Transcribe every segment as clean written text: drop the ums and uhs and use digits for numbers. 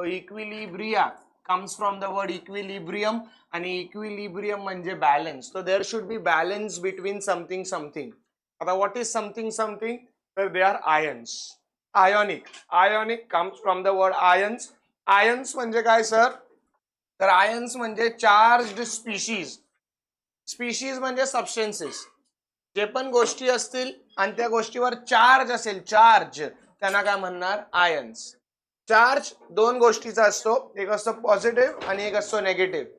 तो equilibria comes from the word equilibrium आणि equilibrium म्हणजे balance. So there should be balance between something something. आता what is something something? तर they are ions. Ionic comes from the word ions. Ions म्हणजे काय sir? तर ions म्हणजे charged species. Species म्हणजे सबस्टेन्सेस. जे पण गोष्टी असतील आणि त्या गोष्टीवर चार्ज असेल, चार्ज, त्यांना काय म्हणणार? आयन्स. चार्ज दोन गोष्टीचा असतो, एक असतो पॉझिटिव्ह आणि एक असतो नेगेटिव्ह.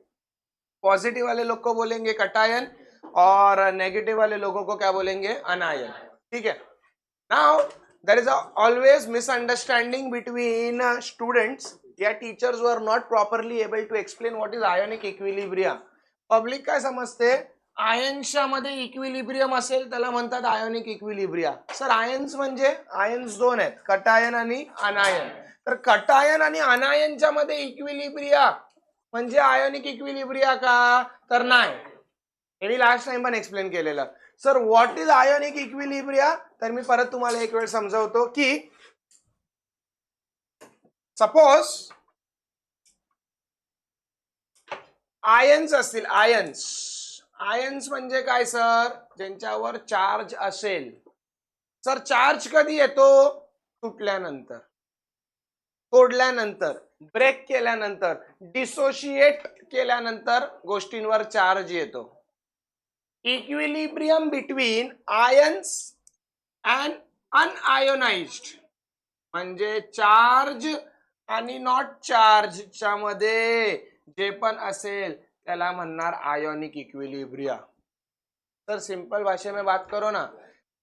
पॉजिटिव वाले लोग को बोलेंगे कटायन और नेगेटिव वाले लोगों को क्या बोलेंगे? अनायन. ठीक है. Now there is always misunderstanding between students या teachers were not properly able to explain what is ionic equilibrium. Public काय समजते? आयन्सच्या मध्ये इक्विलिब्रियम असेल त्याला म्हणतात आयोनिक इक्विलिब्रिया. सर आयन्स म्हणजे आयन्स दोन आहेत, कटायन आणि अनायन. तर कटायन आणि अनायनच्या मध्ये इक्विलिब्रिया म्हणजे आयोनिक इक्विलिब्रिया का? तर नाही. हे मी लास्ट टाइम पण एक्सप्लेन केलेलं. Sir what is ionic equilibria? तर मी परत तुम्हाला एक वेळ समजावतो की सपोज आयन्स असतील, आयन्स म्हणजे काय सर? ज्यांच्यावर चार्ज असेल. सर चार्ज कधी येतो? तुटल्यानंतर, तोडल्यानंतर, ब्रेक केल्यानंतर, डिसोशिएट केल्यानंतर गोष्टींवर चार्ज येतो. Equilibrium between ions and unionised म्हणजे चार्ज आणि नॉट चार्जच्या मध्ये जे पण असेल त्याला म्हणणार आयोनिक इक्विलिब्रिया. तर सिंपल भाषे में बात करो ना,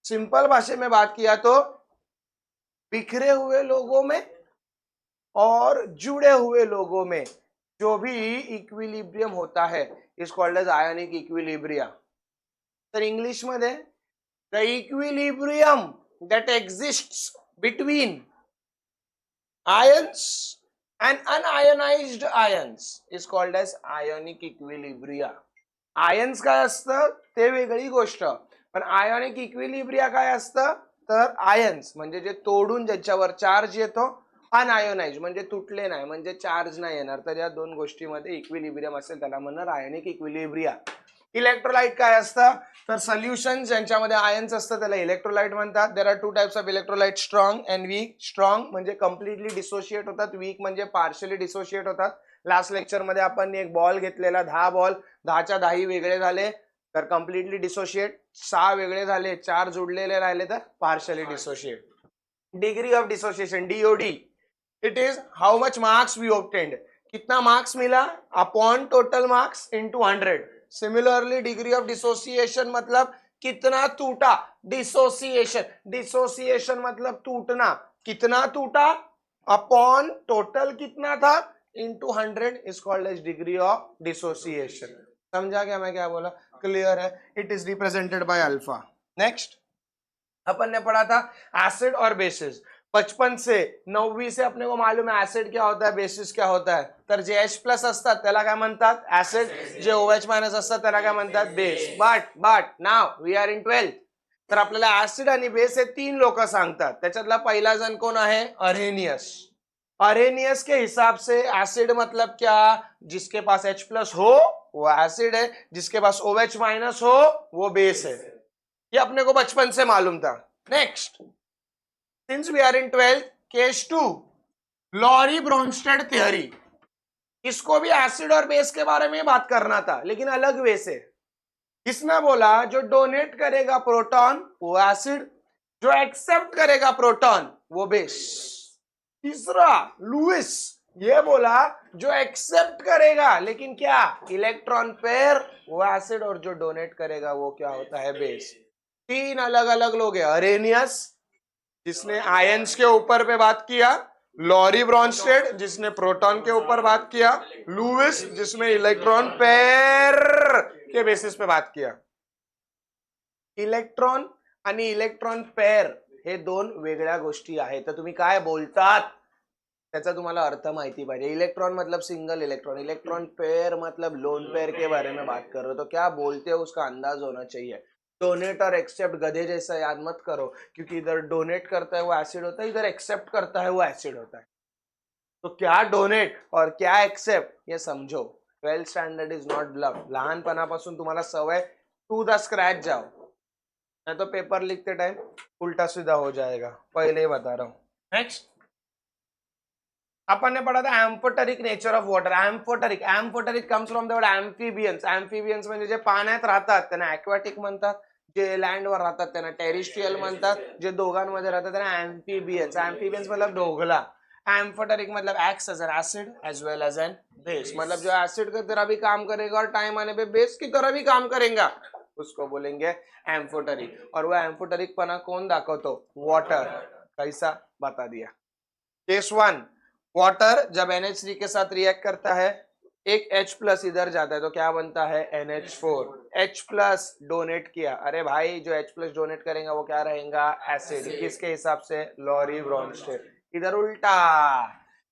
सिंपल भाषे में बात किया तो बिखरे हुए लोगों में और जुड़े हुए लोगों में जो भी इक्विलिब्रियम होता है is called as ionic equilibria. तर इंग्लिश मध्ये the equilibrium that exists between ions and unionized ions is called as ionic equilibria. Ions काय असतं ते वेगळी गोष्ट, पण आयोनिक इक्विलिब्रिया काय असतं? तर आयन्स म्हणजे जे तोडून ज्याच्यावर चार्ज येतो, अनआयोनाइज म्हणजे तुटले नाही, म्हणजे चार्ज नाही येणार. तर या दोन गोष्टीमध्ये इक्विलिब्रियम असेल त्याला म्हणणार आयोनिक इक्विलिब्रिया. इलेक्ट्रोलाइट काय असतं? तर सोल्युशन ज्यांच्यामध्ये आयन्स असतं त्याला इलेक्ट्रोलाइट म्हणतात. There are two types of electrolyte, strong and weak. Strong म्हणजे कम्प्लिटली डिसोशिएट होतात, वीक म्हणजे पार्शियली डिसोशिएट होतात. लास्ट लेक्चर मध्ये आपण एक बॉल घेतलेला, 10 बॉल, 10च्या 10 वेगळे झाले तर कम्प्लिटली डिसोशिएट, 6 वेगळे झाले, 4 जुडलेले राहिले तर partially dissociate. Degree of dissociation, DOD, it is how much marks we obtained, कितना मार्क्स मिला upon total marks into 100. Similarly degree of dissociation मतलब कितना टूटा, डिसोसिएशन, डिसोसिएशन मतलब टूटना, कितना टूटा अपॉन टोटल कितना था into 100 is called as degree of dissociation. समझा क्या मैं क्या बोला? क्लियर है? It is represented by alpha. Next अपन ने पढ़ा था एसिड और बेसिस. 55 से 9वीं से अपने को मालूम है एसिड क्या होता है, बेसिस क्या होता है. तर जे H+ असतात त्याला काय म्हणतात? ऍसिड. जे OH- असतात त्याला काय म्हणतात? Base. But now we are in 12th. तर आपल्याला ऍसिड आणि बेस हे 3 लोक सांगतात. त्याच्यातला पहिला जण कोण आहे? अरेनियस. अरेनियस के हिसाब से एसिड मतलब क्या? जिसके पास H+ हो वो एसिड है, जिसके पास OH- हो वो बेस है. ये अपने को बचपन से मालूम था. Next, since we are in 12th, case 2, Lowry Bronsted theory. इसको भी एसिड और बेस के बारे में बात करना था लेकिन अलग वे से. इसने बोला जो डोनेट करेगा प्रोटॉन वो एसिड, जो एक्सेप्ट करेगा प्रोटॉन वो बेस. तीसरा लुइस ये बोला जो एक्सेप्ट करेगा लेकिन क्या, इलेक्ट्रॉन पेयर, वो एसिड, और जो डोनेट करेगा वो क्या होता है? बेस. 3 अलग अलग लोग हैं. अरेनियस जिसने आयंस के ऊपर पे बात किया, लॉरी ब्रोनस्टेड जिसने प्रोटॉन के ऊपर बात किया, लुइस जिसने इलेक्ट्रॉन पेयर के बेसिस पे बात किया. इलेक्ट्रॉन आणि इलेक्ट्रॉन पेयर हे दोन वेगळ्या गोष्टी आहेत. तर तुम्ही काय बोलतात त्याचा तुम्हाला अर्थ माहिती पाहिजे. इलेक्ट्रॉन मतलब सिंगल इलेक्ट्रॉन, इलेक्ट्रॉन पेयर मतलब लोन पेयर के बारे में बात कर रहे हो, तो क्या बोलते हो उसका अंदाज होना चाहिए. डोनेट और एक्सेप्ट गधे जैसा याद मत करो, क्योंकि इधर डोनेट करता है वो एसिड होता है, इधर एक्सेप्ट करता है वो एसिड होता है. तो क्या डोनेट और क्या एक्सेप्ट ये समझो. 12th standard is not bulb. लहानपणापासून तुम्हाला सवय टू द स्क्रैच जाओ, नहीं तो पेपर लिखते टाइम उल्टा सीधा हो जाएगा, पहले ही बता रहा हूं. नेक्स्ट अपन ने पढ़ा था amphoteric nature of water. Amphoteric comes from the word amphibians. Amphibians म्हणजे जे पाण्यात राहतात त्यांना ॲक्वाटिक म्हणतात, जे लँडवर राहतात त्यांना टेरिस्ट्रियल म्हणतात, जे दोघांमध्ये राहतात त्यांना एम्फिबियन्स. एम्फिबियन्स मतलब डोगला. एम्फोटेरिक मतलब acts as an acid as well as an base. मतलब जो एसिड की तरह भी काम करेगा और टाइम आने पे बेस की तरह भी काम करेगा, उसको बोलेंगे एम्फोटेरिक. और वो एम्फोटेरिक पना कौन दाखवतो? वाटर. कैसा? बता दिया. केस 1, वाटर जब NH3 के साथ रिएक्ट करता है, एक H प्लस इधर जाता है तो क्या बनता है? NH4. H प्लस डोनेट किया, अरे भाई जो H प्लस डोनेट करेगा वो क्या रहेगा? एसिड. किसके हिसाब से? Lowry Bronsted. इधर उल्टा,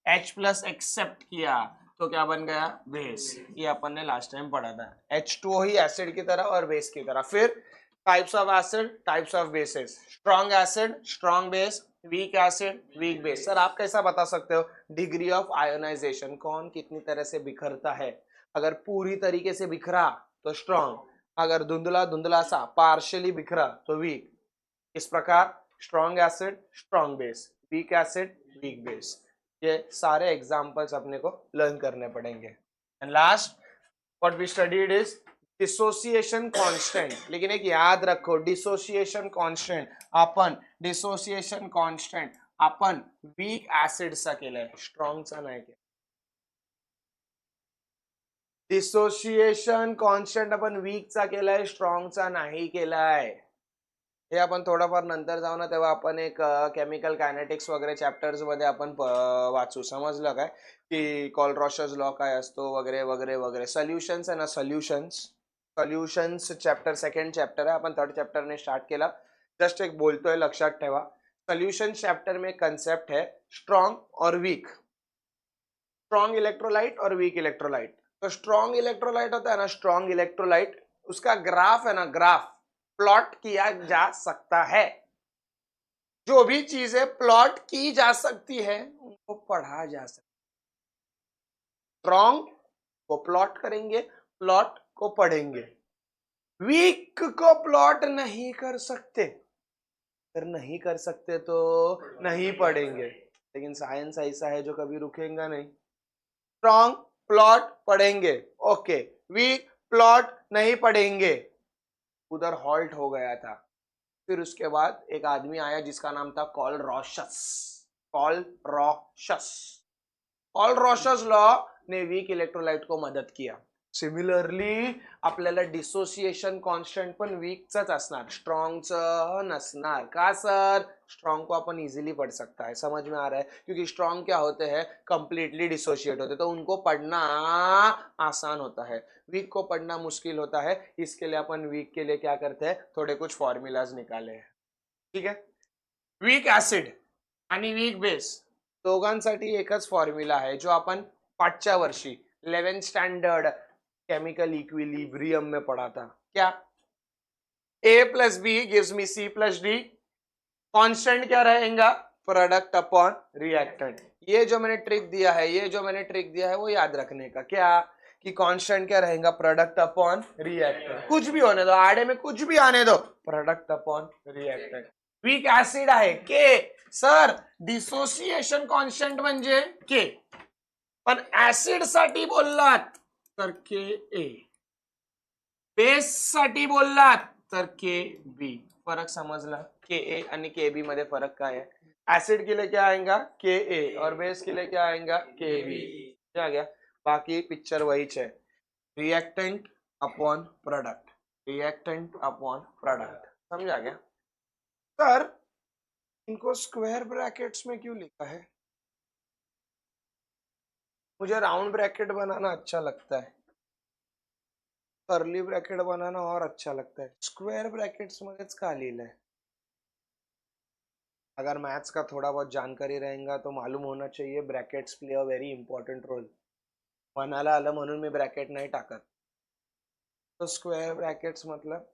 H प्लस एक्सेप्ट किया तो क्या बन गया? बेस. ये अपन ने लास्ट टाइम पढ़ा था. H2O ही एसिड की तरह और बेस की तरह. फिर types of acid, types of basis. Strong acid, strong base, weak acid, weak base. Sir आप कैसा बता सकते हो? डिग्री ऑफ आयोनाइजेशन, कौन कितनी तरह से बिखरता है. अगर पूरी तरीके से बिखरा तो स्ट्रॉन्ग, अगर धुंधला धुंधला सा पार्शियली बिखरा तो वीक. इस प्रकार strong acid, strong base, weak acid, weak base, ये सारे एग्जांपल्स अपने को लर्न करने पड़ेंगे. And last what we studied is dissociation constant. लेकिन एक याद रखो, डिसोसिएशन कांस्टेंट आपण वीक ऍसिडचा केलाय, स्ट्रॉंगचा नाही केला. डिसोसिएशन कॉन्स्टंट आपण वीकचा केलाय, स्ट्रॉंगचा नाही केलाय. हे आपण थोडंफार नंतर जाऊ ना, तेव्हा आपण एक केमिकल कायनेटिक्स वगैरे चॅप्टर्स मध्ये आपण वाचू. समजलं काय? की कॉलरॉशस लॉ काय असतो वगैरे वगैरे वगैरे. सोल्युशन्स आहे ना, सोल्युशन्स चॅप्टर सेकंड चॅप्टर आहे, आपण थर्ड चॅप्टर ने स्टार्ट केला. जस्ट एक बोलतोय, लक्षात ठेवा. सोल्यूशन चैप्टर में कंसेप्ट है स्ट्रॉन्ग और वीक, स्ट्रॉन्ग इलेक्ट्रोलाइट और वीक इलेक्ट्रोलाइट. तो स्ट्रॉन्ग इलेक्ट्रोलाइट होता है ना, स्ट्रॉन्ग इलेक्ट्रोलाइट, उसका ग्राफ है ना, ग्राफ प्लॉट किया जा सकता है. जो भी चीजें प्लॉट की जा सकती है उनको पढ़ा जा सकता है. स्ट्रॉन्ग को प्लॉट करेंगे, प्लॉट को पढ़ेंगे. वीक को प्लॉट नहीं कर सकते, अगर नहीं कर सकते तो नहीं पढ़ेंगे. लेकिन साइंस ऐसा है जो कभी रुकेगा नहीं. स्ट्रॉन्ग प्लॉट पढ़ेंगे, ओके. वीक प्लॉट नहीं पढ़ेंगे. उधर हॉल्ट हो गया था. फिर उसके बाद एक आदमी आया जिसका नाम था कॉलरॉशस लॉ ने वीक इलेक्ट्रोलाइट को मदद किया. सिमिलरली आपल्याला डिसोसिएशन कॉन्स्टंट पण वीकचाच असणार, स्ट्रॉन्गचं नसणार. का सर? स्ट्रॉन्ग को अपन इजीली पढ़ सकता है. समझ में आ रहा है? क्योंकि स्ट्रॉन्ग क्या होते हैं? कंप्लीटली डिसोशिएट होते, तो उनको पढ़ना आसान होता है. वीक को पढ़ना मुश्किल होता है. इसके लिए अपन वीक के लिए क्या करते हैं? थोड़े कुछ फॉर्म्युलाज निकाले हैं. ठीक है. वीक ऍसिड आणि वीक बेस दोघांसाठी एकच फॉर्म्युला आहे, जो आपण पाचच्या वर्षी 11th स्टैंडर्ड केमिकल इक्विलिब्रियम में पढ़ा था. क्या? A plus B gives me C plus D. Constant क्या रहेगा? Product upon reactant. ये जो मैंने ट्रिक दिया है वो याद रखने का. क्या? कि कांस्टेंट क्या रहेगा? Product upon reactant. कुछ भी होने दो, आड़े में कुछ भी आने दो, product upon reactant. Weak acid आहे के. सर डिसोसिएशन कॉन्स्टंट म्हणजे के, पण ऍसिड साठी बोललात तर के ए, बेस साठी बोललात तर के बी. फरक समझला? के ए आणि के बी मध्ये फरक काय है? एसिड के लिए क्या आएगा? के ए, और बेस के लिए क्या आएगा? के बी. क्या गया? बाकी पिक्चर वही है. Reactant upon product, reactant upon product. समझा गया? सर इनको स्क्वायर ब्रैकेट्स में क्यों लिखा है? मुझे राउंड ब्रैकेट बनाना अच्छा लगता है, कर्ली ब्रैकेट बनाना और अच्छा लगता है. स्क्वायर ब्रैकेट्स मध्येच का लिहिलंय? अगर मैथ्स का थोड़ा बहुत जानकारी रहेगा तो मालूम होना चाहिए brackets play a very important role. मनाला आलं म्हणून मी ब्रॅकेट नाही टाकत. तो स्क्वायर ब्रैकेट्स मतलब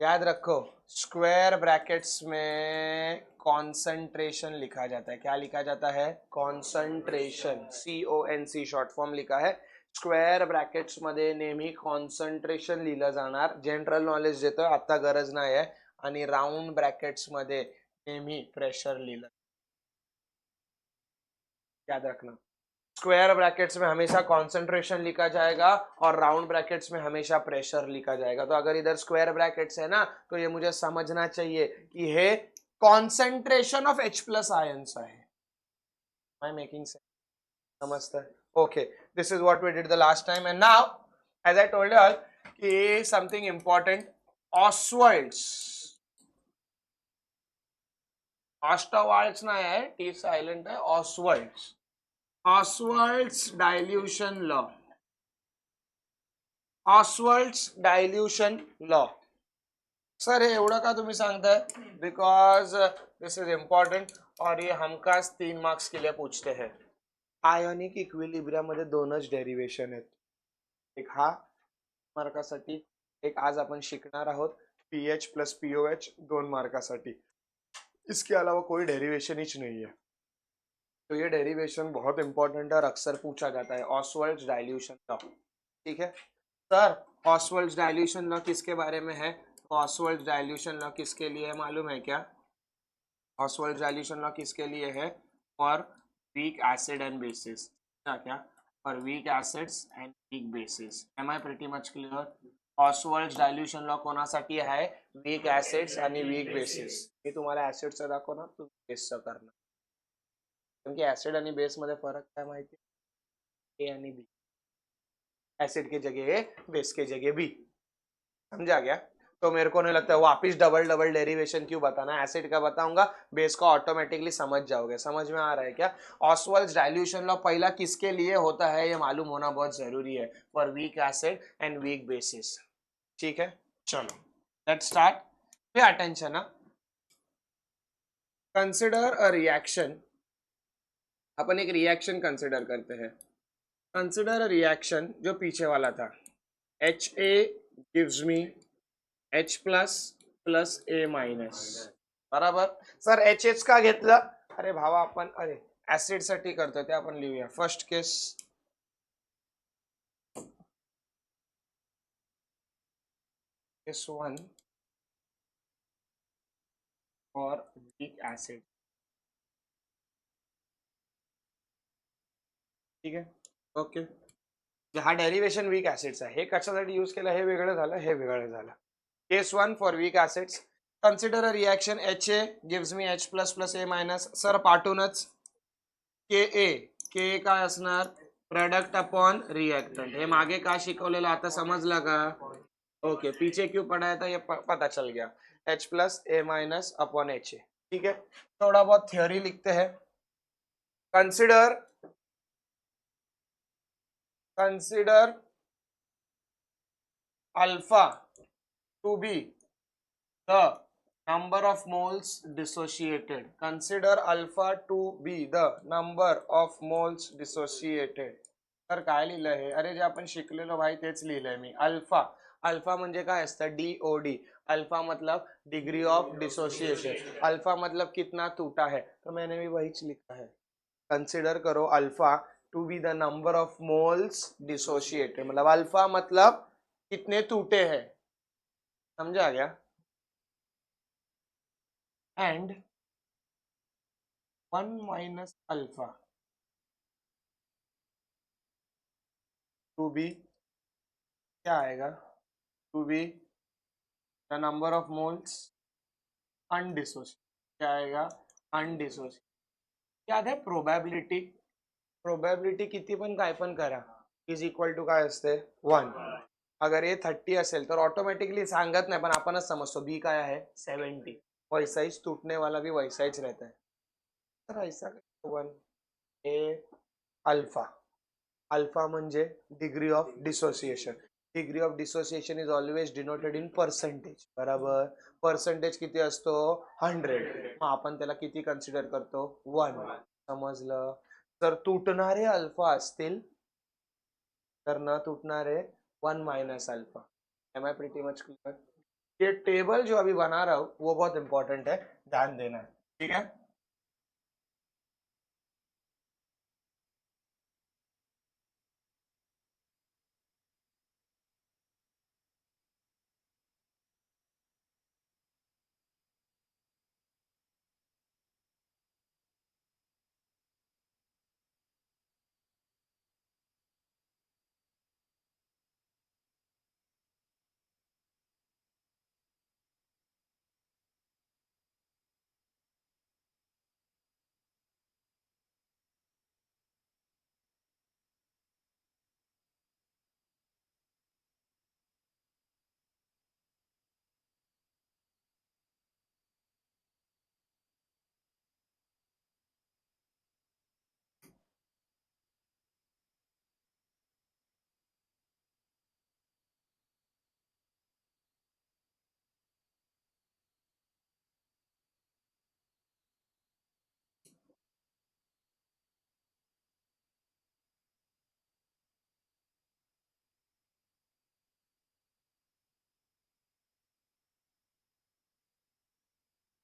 याद रखो, स्क्वायर ब्रैकेट्स में कॉन्सेंट्रेशन लिखा जाता है. क्या लिखा जाता है? कॉन्सन्ट्रेशन. CONC शॉर्ट फॉर्म लिखा है. स्क्वेअर ब्रॅकेट्स मध्ये नेहमी कॉन्सन्ट्रेशन लिहिलं जाणार. जनरल नॉलेज देतोय, आता गरज नाही आहे. आणि राउंड ब्रॅकेट्स मध्ये नेहमी प्रेशर लिहिलं. याद रखना, स्क्वायर ब्रैकेट्स में हमेशा कॉन्सेंट्रेशन लिखा जाएगा और राउंड ब्रैकेट्स में हमेशा प्रेशर लिखा जाएगा. तो अगर इधर स्क्वायर ब्रैकेट्स है ना, तो ये मुझे समझना चाहिए कि है कॉन्सेंट्रेशन ऑफ H+ आयन्स आहे. Am I making sense? समझता है? Okay, this is what we did the last time, and now as I told you all कि something important, Ostwald's. Ostwald's नाही आहे, T सायलेंट आहे. Ostwald's. Ostwald's dilution law. Ostwald's dilution law. Sir हे एवढं का तुम्ही सांगताय? बिकॉज दिस इज इम्पॉर्टंट और ये हमखास 3 मार्क्स के लिए पूछते हैं. आयोनिक इक्विलिब्रियम मध्ये दोनच डेरिवेशन आहेत. एक हा मार्कासाठी, एक आज आपण शिकणार आहोत पीएच प्लस पीओएच 2 मार्कासाठी. इसके अलावा कोई डेरिवेशन ही नहीं है. तो ये डेरिवेशन बहुत इंपॉर्टेंट है और अक्सर पूछा जाता है. ऑसवर्ल्ड्स डाइल्यूशन लॉ. ठीक है सर, ऑसवर्ल्ड्स डाइल्यूशन लॉ किसके बारे में है? ऑसवर्ल्ड्स डाइल्यूशन लॉ किसके लिए है मालूम है क्या? ऑसवर्ल्ड्स डाइल्यूशन लॉ किसके लिए है? For weak acid and bases. क्या? For weak acids and weak bases. Am I pretty much clear? Ostwald's dilution law कोणासाठी आहे? वीक एसिड्स आणि वीक बेसिस. मी तुम्हाला ऍसिडचं दाखवणार, तुम्ही बेसचं करणार. क्योंकि एसिड आणि बेस मध्ये फरक काय माहिती? ए आणि बी. एसिड की जगह ए, बेस की जगह बी. समझा गया? तो मेरे को नहीं लगता है वापिस डबल डबल डेरिवेशन क्यों बताना. एसिड का बताऊंगा, बेस का ऑटोमेटिकली समझ जाओगे. समझ में आ रहा है क्या? ऑसवर्ल्ड्स डाइल्यूशन लॉ पहला किसके लिए होता है ये मालूम होना बहुत जरूरी है. For weak acid and weak bases. ठीक है, चलो लेट्स स्टार्ट. पे अटेंशन ना. Consider a reaction. अपन एक रिएक्शन कंसिडर करते हैं. कंसिडर अ रिएक्शन जो पीछे वाला था. HA gives me H plus A minus. बराबर. सर HH का घेतलं? अरे भावा आपण ऍसिड साठी करतो ते आपण लिहूया. फर्स्ट केस केस 1 और वीक एसिड. ठीक आहे, ओके. हा डेरिवेशन वीक एसिड्स आहे. हे कशासाठी यूज केलं? हे वेगळं झालं, हे वेगळं झालं. Case 1 for weak acids. Consider a reaction HA gives me H plus A minus. Sir पाठवूनच के काय असणार? Product upon reactant. हे मागे का शिकवलेलं आता समजलं का? ओके, पीछे क्यों पढ़ा था ये पता चल गया. H plus A minus upon HA. ठीक है, थोड़ा बहुत थियोरी लिखते हैं. Consider alpha to be the number of moles dissociated. Consider alpha to be the number of moles dissociated. तर काय लिहिलं आहे? अरे जे आपण शिकलेलो भाई तेच लिहिलंय मी. अल्फा. अल्फा म्हणजे काय असतं? DOD. अल्फा मतलब डिग्री ऑफ डिसोसिएशन. अल्फा मतलब कितना टूटा है, तो मैंने भी वही लिखा है. कंसिडर करो alpha to be the number of moles dissociated. मतलब अल्फा मतलब कितने टूटे हैं. समझा गया? And 1 minus alpha to be क्या आएगा? To be the number of moles undissociated. क्या आएगा? अनडिसोसिएटेड. याद है प्रोबॅबिलिटी. प्रोबॅबिलिटी किती पण काय पण करा इज इक्वल टू काय असते? 1. अगर ये 30 असेल तर ऑटोमेटिकली सांगत नाही, पण आपणच समजतो बी काय आहे? 70. वैसा ही टूटने वाला भी वैसा ही रहता है. तर ऐसा 1 ए अल्फा. अल्फा म्हणजे degree of dissociation. Degree of dissociation is always denoted in percentage. बराबर. पर्सेंटेज किती असतो? 100. मग आपण त्याला किती कन्सिडर करतो? 1. समजलं? जर तुटणारे अल्फा असतील तर न तुटणारे 1 minus alpha. Am I pretty much clear? ये टेबल जो अभी बना रहा हूँ वो बहुत इंपॉर्टेंट है, ध्यान देना है. ठीक है,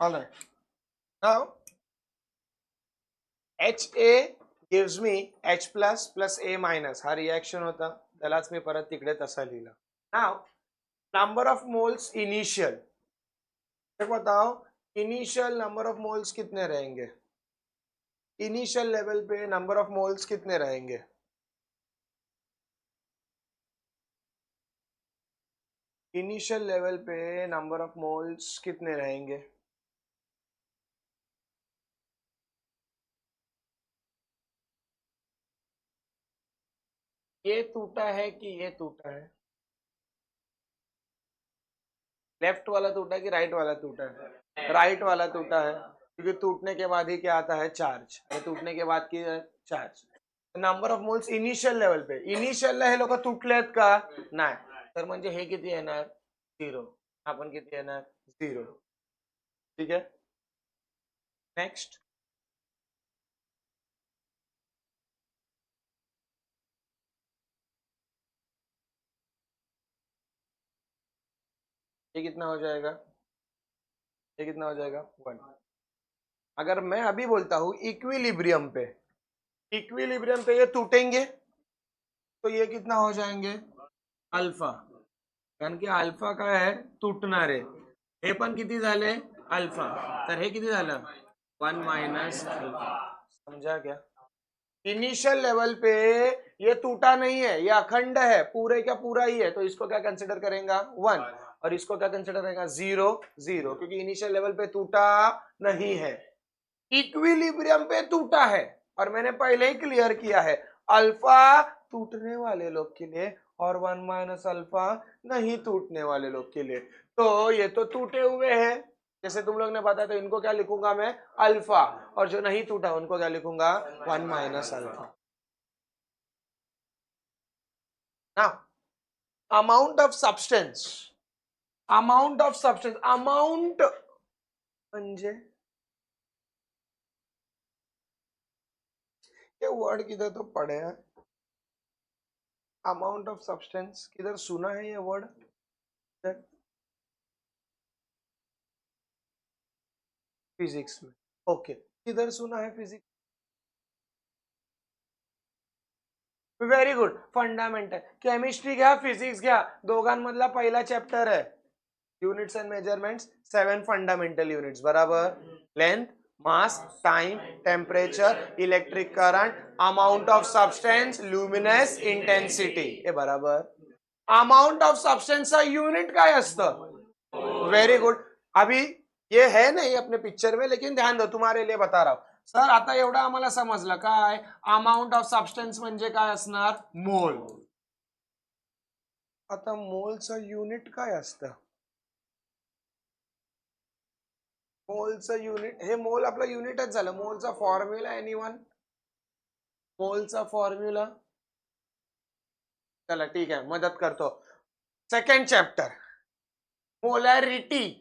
all right. Now HA gives me H plus plus A minus, हा रिएक्शन होता, त्यालाच मी परत तिकडे तसा लिहिला. Now number of moles initial, बताओ इनिशियल नंबर ऑफ मोल्स कितने रहेंगे, इनिशियल लेवल पे नंबर ऑफ मोल्स कितने रहेंगे? इनिशियल लेवल पे नंबर ऑफ मोल्स कितने रहेंगे? ये टूटा है कि ये टूटा है? लेफ्ट वाला टूटा है कि राइट वाला टूटा है? राइट वाला टूटा है, क्योंकि टूटने के बाद ही क्या आता है? चार्ज. टूटने के बाद की charge. Number of moles initial level पे, इनिशियलला हे लोक तुटलेत का? नाही. तर म्हणजे हे किती येणार? 0. आपण किती येणार? 0. ठीक आहे, नेक्स्ट. ये कितना हो जाएगा? ये कितना हो जाएगा? 1. अगर मैं अभी बोलता हूं इक्विलिब्रियम पे, इक्विलिब्रियम पे ये टूटेंगे तो ये कितना हो जाएंगे? अल्फा. कारण की अल्फा काय आहे? तुटणारे. हे पण किती झाले? अल्फा. तर हे किती झालं? 1 माइनस अल्फा. समझा क्या? इनिशियल लेवल पे ये टूटा नहीं है, ये अखंड है, पूरे का पूरा ही है, तो इसको क्या कंसिडर करेगा? 1. और इसको क्या कंसिडर करेगा? 0 0, क्योंकि इनिशियल लेवल पे टूटा नहीं है. इक्विलिब्रियम पे टूटा है, और मैंने पहले ही क्लियर किया है, अल्फा टूटने वाले लोग के लिए और 1 माइनस अल्फा नहीं टूटने वाले लोग के लिए. तो ये तो टूटे हुए हैं, जैसे तुम लोग ने बताया, तो इनको क्या लिखूंगा मैं? अल्फा. और जो नहीं टूटा उनको क्या लिखूंगा? 1 माइनस अल्फा. ना amount of substance, amount of substance, amount म्हणजे ये वर्ड किधर तो पढ़े हैं, अमाउंट ऑफ सब्सटेंस किधर सुना है ये वर्ड? फिजिक्स में. ओके, किधर सुना है physics? Very good. Fundamental. Chemistry घ्या, फिजिक्स घ्या, दोघांमधला पहिला चॅप्टर आहे. Units and measurements, 7 fundamental units, बराबर. Length, mass, time, temperature, electric current, amount of substance, luminous, intensity, हे बराबर. अमाउंट ऑफ सब्सटेंस का यूनिट काय असतं? Very good. अभी ये है नहीं अपने पिक्चर में, लेकिन ध्यान दो, तुम्हारे लिए बता रहा हूं. सर आता एवढं आम्हाला समजलं काय, अमाउंट ऑफ सबस्टन्स म्हणजे काय असणार? मोल. आता मोलचं युनिट काय असतं? मोलचं युनिट, हे मोल आपलं युनिटच झालं. मोलचा फॉर्म्युला एनीवन? मोलचा फॉर्म्युला, चला ठीक आहे, मदत करतो. Second chapter, molarity.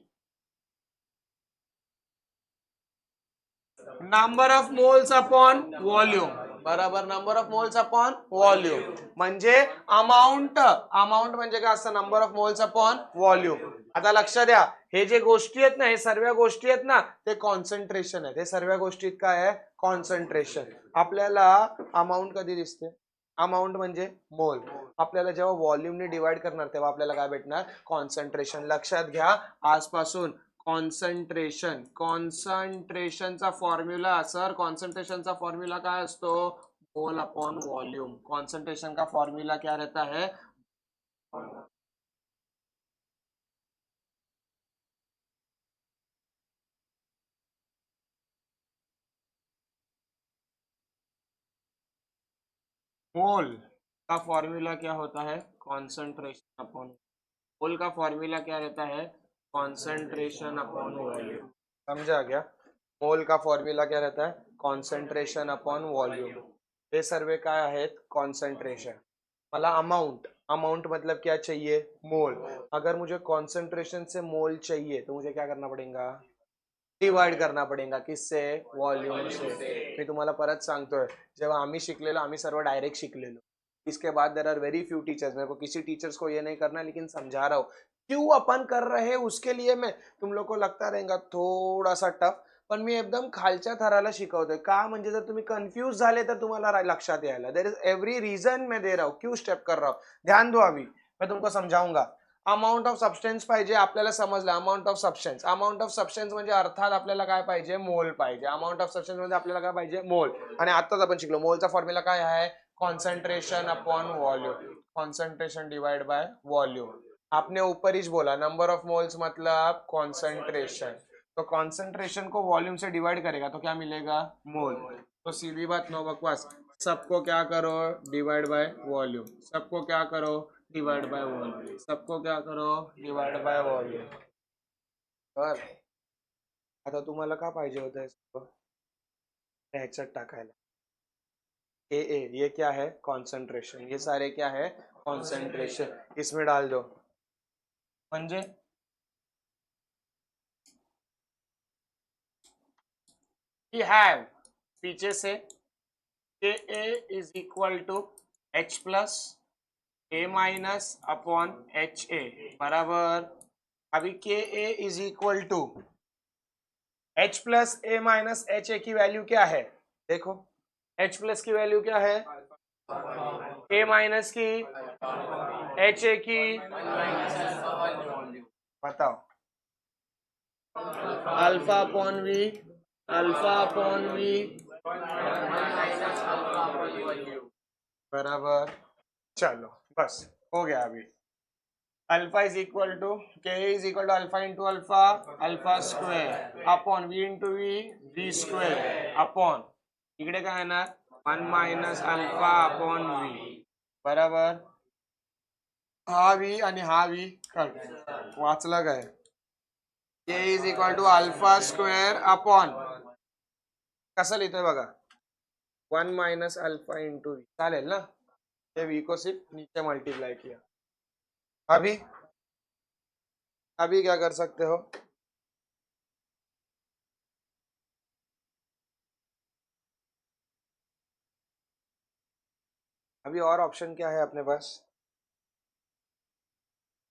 Number of moles upon volume, बराबर. Number of moles upon volume म्हणजे अमाउंट, अमाउंट म्हणजे काय असतं? Number of moles upon volume. आता लक्ष द्या, हे जे गोष्टी आहेत ना, हे सर्व गोष्टी आहेत ना, ते कॉन्सन्ट्रेशन आहेत. हे सर्व गोष्टीत काय आहे? कॉन्सन्ट्रेशन. आपल्याला अमाऊंट कधी दिसते? अमाऊंट म्हणजे मोल. आपल्याला जेव्हा व्हॉल्यूमने डिवाइड करणार तेव्हा आपल्याला काय भेटणार? कॉन्सन्ट्रेशन. लक्षात घ्या आजपासून, कॉन्सन्ट्रेशनचा फॉर्म्युला सर, कॉन्सन्ट्रेशनचा फॉर्म्युला काय असतो? Mole upon volume. कॉन्सन्ट्रेशन का फॉर्म्यूला क्या रहता है? मोल का फॉर्मूला क्या होता है? Concentration upon. मोल का फॉर्मूला क्या रहता है? Concentration upon volume. समझा क्या? मोल का फॉर्म्युला क्या रहता है? Concentration upon volume. हे सर्व काय आहेत? कॉन्सेंट्रेशन. मला अमाउंट, अमाउंट मतलब क्या चाहिए? मोल. अगर मुझे कॉन्सेंट्रेशन से मोल चाहिए तो मुझे क्या करना पड़ेगा? डिवाइड करना पडेगा. किससे? वॉल्यूम से. मी तुम्हाला परत सांगतोय, जेव्हा आम्ही शिकलेलो, आम्ही सर्व डायरेक्ट शिकलेलो. इसके बाद there are very few teachers. मेरे को किसी टीचर्स को ये नहीं करना, लेकिन समझा रहा हूँ क्यों अपन कर रहे हैं उसके लिए. मैं तुम लोग को लगता रहेगा थोडासा टफ, पण मी एकदम खालच्या थराला शिकवतोय. का? म्हणजे जर तुम्ही कन्फ्यूज झाले तर तुम्हाला लक्षात यायला. देर इज एवरी रीजन मैं दे रहा हूँ, क्यों स्टेप कर रहा हूँ. ध्यान दो. अभी मैं तुमको समझाऊंगा. अमाऊंट ऑफ सबस्टन्स पाहिजे आपल्याला, समजलं. Amount of substance, amount of substance म्हणजे अर्थात आपल्याला काय पाहिजे? मोल पाहिजे. अमाऊंट ऑफ सबस्टन्स म्हणजे आपल्याला काय पाहिजे? मोल. आणि आताच आपण शिकलो मोलचा फॉर्म्युला काय आहे? Concentration upon volume. Concentration divide by volume. आपने ऊपर ही बोला नंबर ऑफ मोल्स मतलब कॉन्सन्ट्रेशन. तो कॉन्सन्ट्रेशन को वॉल्यूम से डिवाइड करेगा तो क्या मिलेगा? मोल. तो सीधी बात, नो बकवास. सबको क्या करो? Divide by volume. सबको क्या करो? Divide by volume. सबको क्या करो? Divide by volume. तर आता तुम्हाला का पाहिजे होतं ह्याच्यात टाकायला? ए ये क्या है? कॉन्सन्ट्रेशन. ये सारे क्या है? कॉन्सन्ट्रेशन. इसमें डाल दो. म्हणजे वी हैव पीछे से K A is equal to h plus A minus upon h A बराबर. अभी K A is equal to h plus A minus h A की वैल्यू क्या है? देखो एच प्लस की वैल्यू क्या है? ए माइनस की, एच ए की, बताओ. Alpha upon V, alpha upon V बराबर. चलो बस हो गया. अभी alpha is equal to K is equal to alpha into alpha, alpha square upon V into V, V square upon इकडे काय येणार? 1 मायनस अल्फा अपॉन वी बराबर. हा वी आणि हा वी कट. वाचला काय? K is equal to alpha square upon, कसं लिहितोय बघा, 1 माइनस अल्फा इंटू वी. चालेल ना? ये वी को सिर्फ नीचे मल्टीप्लाई किया. अभी अभी क्या कर सकते हो? अभी और ऑप्शन क्या है अपने पास?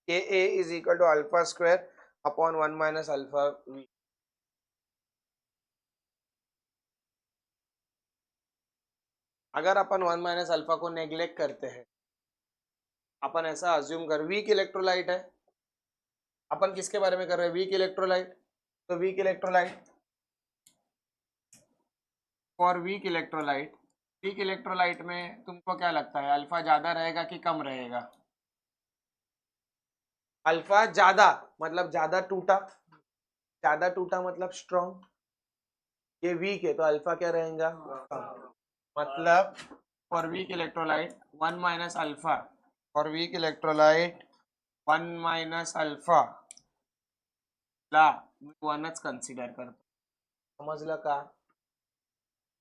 K A is equal to alpha square upon 1 minus alpha V. अगर अपन 1 माइनस अल्फा को नेग्लेक्ट करते हैं, अपन ऐसा अज्यूम कर, वीक इलेक्ट्रोलाइट है. अपन किसके बारे में कर रहे हैं? Weak electrolyte. तो weak electrolyte, for weak electrolyte, weak electrolyte में तुमको क्या लगता है अल्फा ज्यादा रहेगा कि कम रहेगा? अल्फा ज्यादा मतलब ज्यादा टूटा, ज्यादा टूटा मतलब स्ट्रॉन्ग. ये वीक है तो अल्फा क्या रहेगा? कम. मतलब for weak electrolyte 1 minus alpha, for weak electrolyte 1 minus alpha ला मी 1च कन्सिडर करतो. समजलं का?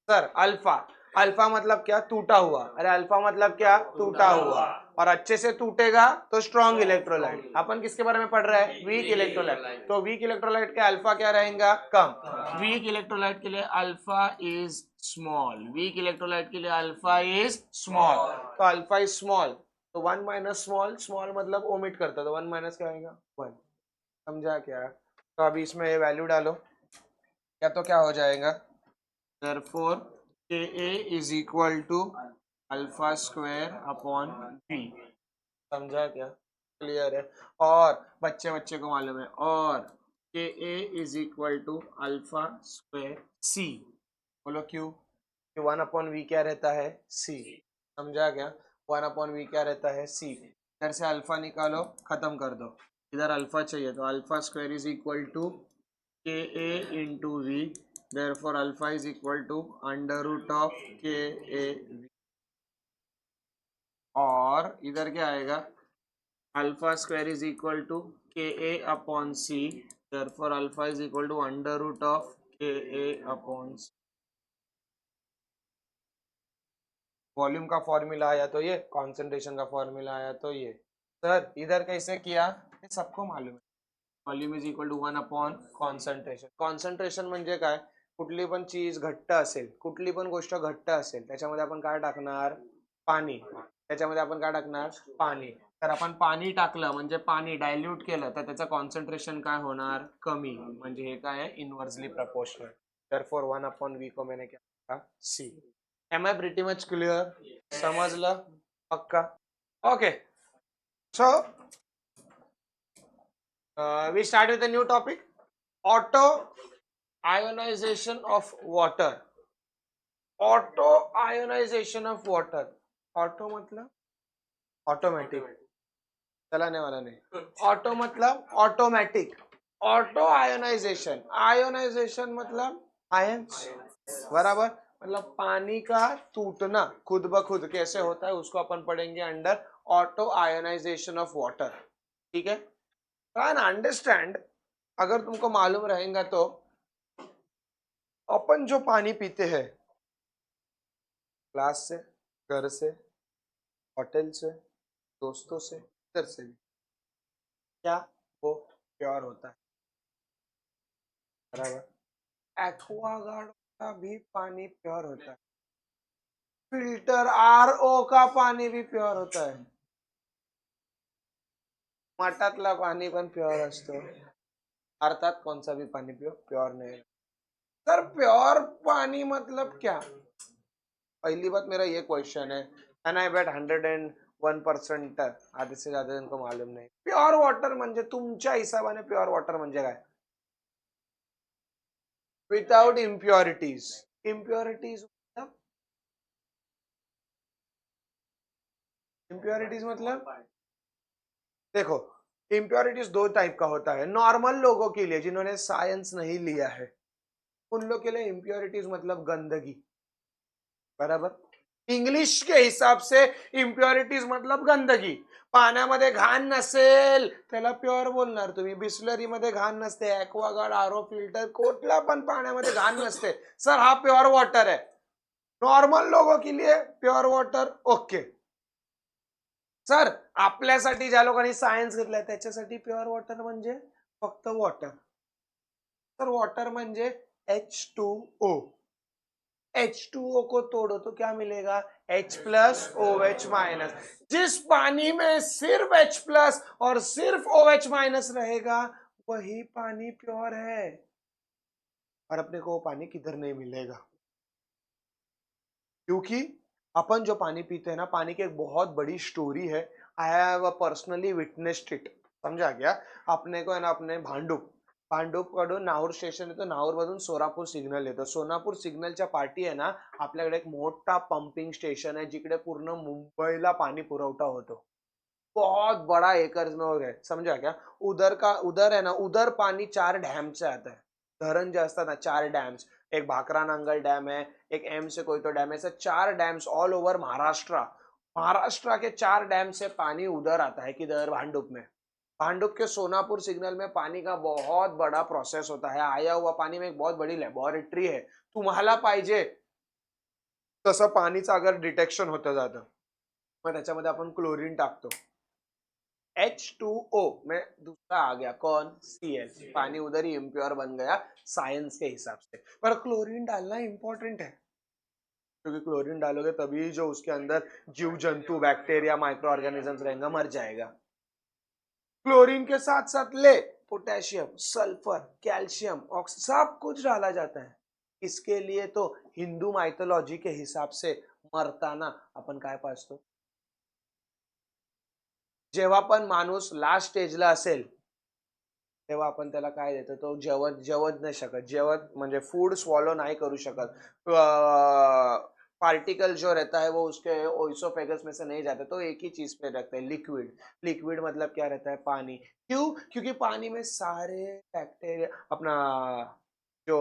सर अल्फा, अल्फा मतलब क्या? टूटा हुआ. अरे अल्फा मतलब क्या? टूटा हुआ. और अच्छे से टूटेगा तो स्ट्रॉन्ग इलेक्ट्रोलाइट. अपन किसके बारे में पढ़ रहे हैं? Weak electrolyte. तो वीक इलेक्ट्रोलाइट के अल्फा क्या रहेगा? कम. वीक इलेक्ट्रोलाइट के लिए alpha is small. Weak electrolyte के लिए अल्फा इज स्मॉल. तो अल्फा इज स्मॉल तो 1 माइनस स्मॉल, स्मॉल मतलब ओमिट करता तो 1 माइनस क्या आएगा? 1. समझा क्या? तो अभी इसमें ये वैल्यू डालो, या तो क्या हो जाएगा, therefore ka is equal to alpha square upon v। समझा क्या, क्लियर है। और बच्चे बच्चे को मालूम है, और K A is equal to alpha square C. बोलो क्यों, कि 1/v क्या रहता है, सी। समझा क्या, 1/v क्या रहता है, सी। इधर से अल्फा निकालो, खत्म कर दो, इधर अल्फा चाहिए तो alpha square is equal to K A into V, therefore alpha is equal to under root of K A V. और इधर क्या आएगा, alpha square is equal to K A upon C, therefore alpha is equal to under root of K A upon C. Volume का formula आया तो ये, concentration का formula आया तो ये। सर इधर कैसे किया, ये सबको मालूम है। Volume is equal to 1 concentration. Concentration म्हणजे काय, कुठली पण चीज घट्ट असेल, कुठली पण गोष्ट घट्ट असेल, त्याच्यामध्ये आपण काय टाकणार, पाणी। त्याच्यामध्ये आपण काय टाकणार, पाणी। तर आपण पाणी टाकलं म्हणजे पाणी डायल्यूट केलं तर त्याचं कॉन्सन्ट्रेशन काय होणार, कमी। म्हणजे हे काय आहे, इनवर्सली प्रपोर्शनल। देयरफॉर 1/v को मैंने क्या लिखा, C. Am I pretty much clear, समजलं पक्का, okay. So we start with a new topic, auto ionization of water। auto ionization of water, auto मतलब ऑटोमेटिक, चलाने वाला नहीं, ऑटो मतलब ऑटोमेटिक, ऑटो आयोनाइजेशन, आयोनाइजेशन मतलब आयंस, बराबर। मतलब पानी का टूटना खुद ब खुद कैसे होता है उसको अपन पढ़ेंगे under auto ionization of water, ठीक है। कैन अंडरस्टैंड, अगर तुमको मालूम रहेगा तो अपन जो पानी पीते हैं, क्लास से, घर से, होटल से, दोस्तों से, इधर से भी, क्या वो प्योर होता है, बराबर। एक्वागार्ड का भी पानी प्योर होता है, फिल्टर आरओ का पानी भी प्योर होता है, मठातला पाणी पण प्योर असतो, अर्थात कौन सा भी पानी पियो प्योर नहीं। सर प्योर पानी मतलब क्या, पहली बात मेरा ये क्वेश्चन है, एंड आई बेट 101% आधे से ज्यादा इनको मालूम नहीं। प्योर वॉटर म्हणजे तुमच्या हिसाबाने प्योर वॉटर म्हणजे काय, विदाउट इम्प्योरिटीज। इम्प्योरिटीज मतलब, इम्प्योरिटीज मतलब देखो, इम्प्योरिटीज दो टाइप का होता है। नॉर्मल लोगों के लिए जिन्होंने साइंस नहीं लिया है, उन लोग के लिए इम्प्योरिटीज मतलब गंदगी, बराबर। इंग्लिश के हिसाब से इम्प्युरिटीज मतलब गंदगी। पाण्यामध्ये घाण नसेल त्याला प्युअर बोलणार तुम्ही, बिस्लरीमध्ये घाण नसते, ॲक्वागार्ड, आरो फिल्टर, कुठला पण पाण्यामध्ये घाण नसते, सर हा प्युअर वॉटर है। नॉर्मल लोगों के लिए प्युअर वॉटर ओके। सर आपल्यासाठी ज्या लोकांनी सायन्स घेतलाय त्याच्यासाठी प्युअर वॉटर म्हणजे फक्त वॉटर। तर वॉटर म्हणजे H2O, H2O को तोड़ो तो क्या मिलेगा, H प्लस OH माइनस। जिस पानी में सिर्फ H प्लस और सिर्फ OH माइनस रहेगा वही पानी प्योर है, और अपने को वो पानी किधर नहीं मिलेगा, क्योंकि अपन जो पानी पीते हैं ना, पानी की एक बहुत बड़ी स्टोरी है। I have personally witnessed it, समझा क्या। अपने को है ना, अपने भांडूपकडून नाहूर स्टेशन येतं, नाहूरमधून सोलापूर सिग्नल येतं, सोलापूर सिग्नलच्या पाठी आहे ना आपल्याकडे एक मोठा पंपिंग स्टेशन है जिकडे पूर्ण मुंबईला पाणी पुरवठा होतो, बहुत बड़ा एकर्स में हो गए, समझा क्या। उधर है ना, उधर पानी 4 डैम से आता है, धरण जो असतात ना 4 डैम्स, एक भाकरा नांगल डैम है, एक एम से कोई तो डैम है, ऐसे 4 dams all over Maharashtra. Maharashtra के 4 डैम से पानी उधर आता है, किधर, भांडुप में। भांडुप के सोनापुर सिग्नल में पानी का बहुत बड़ा प्रोसेस होता है, आया हुआ पानी में एक बहुत बड़ी लॅबोरेटरी है। तुम्हाला पाहिजे तसं पाणीचं अगर डिटेक्शन होतं जातं, मग त्याच्यामध्ये आपण क्लोरीन टाकतो, H2O में दूसरा आ गया कौन, Cl, पानी उधर ही इम्प्योर बन गया साइंस के हिसाब से। पर क्लोरीन डालना इंपॉर्टेंट है, क्योंकि क्लोरीन डालोगे तभी जो उसके अंदर जीव जंतु, बैक्टीरिया, माइक्रो ऑर्गेनिजम्स रहेंगे, मर जाएगा। क्लोरीन के साथ साथ ले पोटेशियम, सल्फर, कैल्शियम, सब कुछ डाला जाता है. इसके लिए तो हिंदू माइथोलॉजी के हिसाब से मरताना आपण काय पाजतो, जेव्हा पण माणूस लास्ट स्टेजला असेल तेव्हा आपण त्याला काय देतो, तो जेवत नाही शकत, जेवत म्हणजे फूड स्वॉलो नहीं करू शकत, पार्टिकल जो रहता है वो उसके ओइसोफेगस में से नहीं जाता, तो एक ही चीज पे रखते हैं, लिक्विड. लिक्विड मतलब क्या रहता है, पानी. क्यों? क्योंकि पानी में सारे बैक्टीरिया अपना जो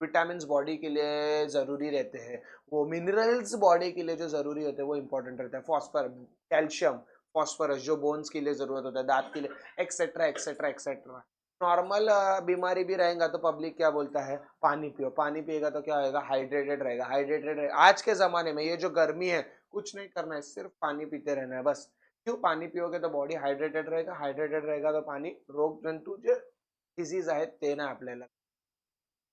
विटामिन बॉडी के लिए जरूरी रहते हैं, वो मिनरल्स बॉडी के लिए जो जरूरी होते हैं वो इंपॉर्टेंट रहता है. फॉस्फर, कैल्शियम, फॉस्फोरस जो बोन्स के लिए जरूरत होता है, दांत के लिए, एक्सेट्रा एक्सेट्रा एक्सेट्रा. नॉर्मल बीमारी भी रहेगा तो पब्लिक क्या बोलता है, पानी पियो. पानी पिएगा तो क्या होगा, हाइड्रेटेड रहेगा. हाइड्रेटेड रहेगा. आज के जमाने में ये जो गर्मी है, कुछ नहीं करना है, सिर्फ पानी पीते रहना है बस. क्यों? पानी पियोगे तो बॉडी हाइड्रेटेड रहेगा. हाइड्रेटेड रहेगा तो पानी रोग जंतु जे डिसीज आहेत ते ना आपल्याला.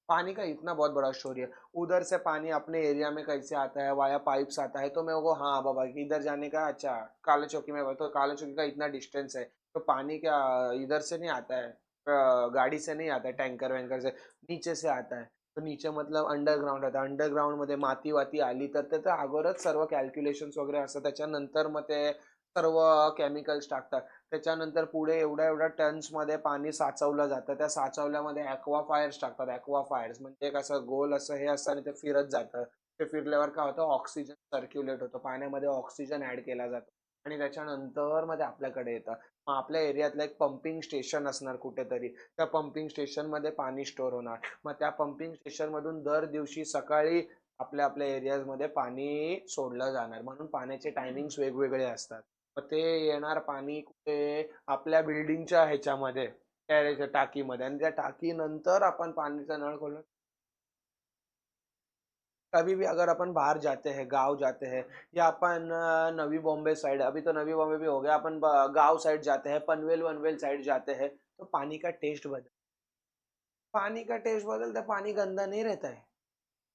पानी का इतना बहुत बड़ा स्टोरी है. उधर से पानी अपने एरिया में कैसे आता है, वाया पाइप्स आता है, तो मैं वो हाँ बाबा इधर जाने का, अच्छा काला चौकी में, तो काला चौकी का इतना डिस्टेंस है, तो पानी क्या इधर से नहीं आता है, गाड़ी से नहीं आता है, टँकर वँकर से नीचे से आता है. तो नीचे मतलब अंडरग्राउंड आता. अंडरग्राउंड मध्ये माती वाती आली तर त्याचं अगोदरच सर्व कॅल्क्युलेशन्स वगैरे असतात. त्याच्यानंतर मग ते सर्व केमिकल्स टाकतात. त्याच्यानंतर पुढे एवढ्या एवढ्या टन्स मध्ये पाणी साचवलं जातं. त्या साचवल्यामध्ये ॲक्वाफायर्स टाकतात. ॲक्वाफायर्स म्हणजे कसं गोल असं हे असतं आणि ते फिरत जातं. ते फिरल्यावर काय होतं, ऑक्सिजन सर्क्युलेट होतं. पाण्यामध्ये ऑक्सिजन ऍड केला जातो आणि त्याच्यानंतर मध्ये आपल्याकडे येतं. मग आपल्या एरियातलं एक पंपिंग स्टेशन असणार कुठेतरी. त्या पंपिंग स्टेशन मध्ये पाणी स्टोअर होणार. मग त्या पंपिंग स्टेशन मधून दर दिवशी सकाळी आपल्या आपल्या एरियाजमध्ये पाणी सोडलं जाणार. म्हणून पाण्याचे टायमिंग्स वेगवेगळे असतात. मग ते येणार पाणी कुठे, आपल्या बिल्डिंगच्या ह्याच्यामध्ये, त्या टाकीमध्ये, आणि त्या टाकीनंतर आपण पाणीचा नळ खोलणार. कभी भी अगर अपन बाहर जाते हैं, गांव जाते हैं, या अपन नवी बॉम्बे साइड, अभी तो नवी बॉम्बे भी हो गया, अपन गांव साइड जाते हैं, पनवेल वनवेल साइड जाते हैं, तो पानी का टेस्ट बदल, पानी का टेस्ट बदलता है. पानी गंदा नहीं रहता है.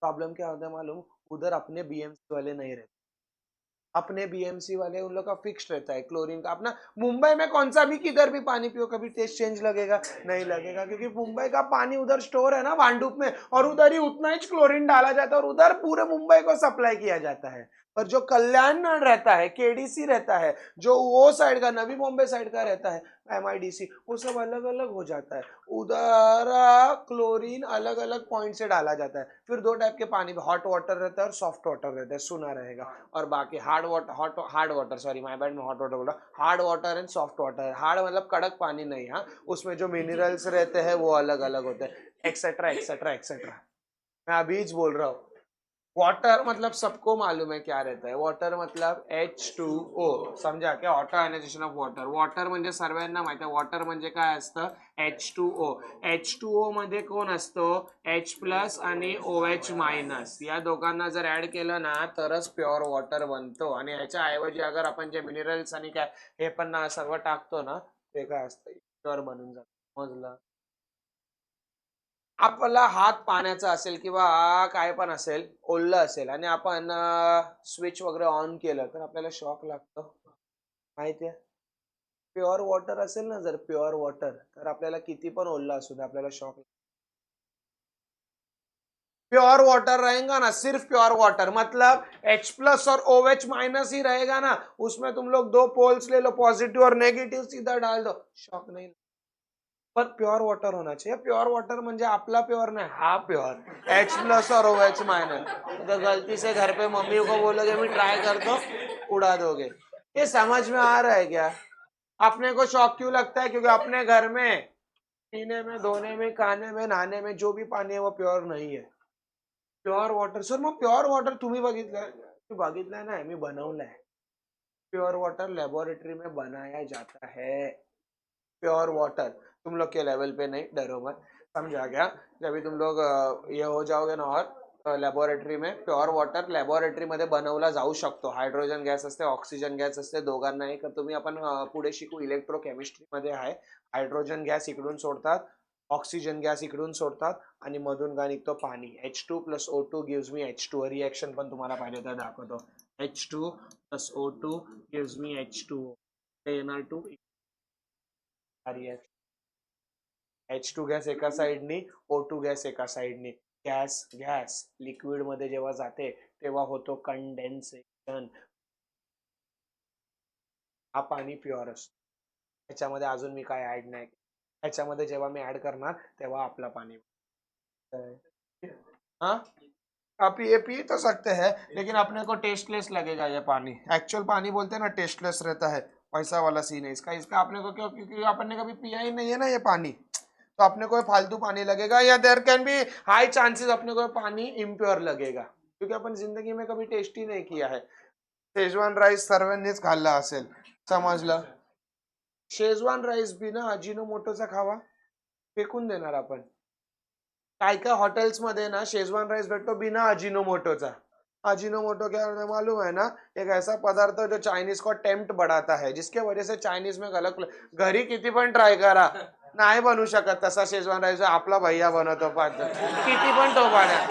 प्रॉब्लम क्या होता है मालूम, उधर अपने बीएमसी वाले नहीं रहते. अपने बीएमसी वाले उन लोग का फिक्स रहता है क्लोरीन का. अपना मुंबई में कौन सा भी किधर भी पानी पियो, कभी टेस्ट चेंज लगेगा नहीं लगेगा, क्योंकि मुंबई का पानी उधर स्टोर है ना भांडुप में, और उधर ही उतना ही क्लोरीन डाला जाता है और उधर पूरे मुंबई को सप्लाई किया जाता है. पर जो कल्याण रहता है, केडीसी रहता है, जो वो साइड का नवी बॉम्बे साइड का रहता है, एमआईडीसी, वो सब अलग अलग हो जाता है. उधर क्लोरीन अलग अलग पॉइंट से डाला जाता है. फिर दो टाइप के पानी, हॉट वाटर रहता है और सॉफ्ट वाटर रहता है, सुना रहेगा. और बाकी hard water, sorry my bad, में हॉट वाटर बोला. Hard water and soft water. Hard मतलब कड़क पानी नहीं, हाँ, उसमें जो मिनरल्स रहते हैं वो अलग अलग होते हैं, एक्सेट्रा एक्सेट्रा एक्सेट्रा. मैं अभी बोल रहा हूँ. वाटर मतलब सबको मालूम है क्या रहता है. वाटर मतलब H2O. समझा क्या, auto ionization of water. Water म्हणजे सर्वांना माहिती आहे. वॉटर म्हणजे काय असतं, H2O. H2O मध्ये कोण असतो, H प्लस आणि OH मायनस, या दोघांना जर ऍड केलं ना तरच प्युअर वॉटर बनतो. आणि ह्याच्या ऐवजी अगर आपण जे मिनरल्स आणि काय हे पण ना सर्व टाकतो ना, ते काय असतं, प्युअर बनून जातं. समजलं. आपला हात पाण्याचा असेल किंवा काय पण असेल, ओललं असेल, आणि आपण स्विच वगैरे ऑन केलं तर आपल्याला शॉक लागतो, माहितीये. प्युअर वॉटर असेल ना, जर प्युअर वॉटर, तर आपल्याला किती पण ओललं असू दे आपल्याला शॉक. प्योर वाटर रहेगा ना, सिर्फ प्योर वाटर मतलब H प्लस और OH माइनस ही रहेगा ना, उसमें तुम लोग दो पोल्स ले लो, पॉजिटिव और नेगेटिव, सीधा डाल दो, शॉक नहीं. पर प्योर वाटर होना चाहिए. प्योर वाटर म्हणजे आपला प्योर नहीं, हा प्योर, H प्लस और OH माइनस. तो गलती से घर पे मम्मी को बोलोगे मैं ट्राई कर दो, उड़ा दोगे. ये समझ में आ रहा है क्या? अपने को शौक क्यों लगता है, क्योंकि अपने घर में पीने में, धोने में, खाने में, नहाने में जो भी पानी है वो प्योर नहीं है. प्युअर वॉटर सर, मग प्युअर वॉटर तुम्ही बघितलंय ना, मी बनवलंय. प्योर वाटर लेबोरेटरी में बनाया जाता है. प्योर वाटर तुम लोग के लेवल पे नहीं, डरो मत. समझा गया. जब भी तुम लोग ये हो जाओगे ना, और लॅबोरेटरी में प्युअर वॉटर लॅबोरेटरी मध्ये बनवला जाऊ शकतो. हायड्रोजन गॅस असते, ऑक्सिजन गॅस असते, दोघांनाही. तुम्ही आपण पुढे शिकू, इलेक्ट्रोकेमिस्ट्री मध्ये आहे. हायड्रोजन गॅस इकडून सोडतात, ऑक्सिजन गॅस इकडून सोडतात, आणि मधून काय निघतो, पाणी. H2 plus O2 gives me H2. Reaction पण तुम्हाला पाहिजे तर दाखवतो. H2 plus O2 gives me H2O. NR2 reaction. H2 gas एका साइडनी, O2 गॅस एका साइडनी. गॅस लिक्विड मध्ये जेव्हा जाते तेव्हा होतो कंडेन्सेशन. हा पाणी प्युअर असतो. त्याच्यामध्ये अजून मी काय ऍड नाही. त्याच्यामध्ये जेव्हा मी ऍड करणार तेव्हा आपला पाणी. हाँ आप ये पी तो सकते हैं लेकिन अपने को टेस्टलेस लगेगा ये पानी. एक्चुअल पानी बोलते हैं ना टेस्टलेस रहता है, वैसा वाला सीन है इसका. इसका अपने को क्यों, क्योंकि अपन ने कभी पिया ही नहीं है ना ये पानी, तो अपने को फालतू पानी लगेगा, या there can be high chances अपने को पानी इम्प्योर लगेगा, क्योंकि अपन जिंदगी में कभी टेस्ट ही नहीं किया है. शेजवान राईस सर्वांनीच खाल्ला असेल, समजलं. शेजवान राईस बिना अजिनोमोटोचा खावा, फेकून देणार आपण. काय काय हॉटेल्स मध्ये ना शेजवान राईस भेटतो बिना अजिनोमोटोचा. अजिनोमोटो क्या होता है मालूम है ना, एक ऐसा पदार्थ जो चाइनीज को टेम्प्ट बढ़ाता है, जिसके वजह से चाइनीज में गलत. घरी किती पण ट्राय करा, नाही बनू शकत तसा शेजवान राईस आपला भैया बनवतो. किती पण तो बना,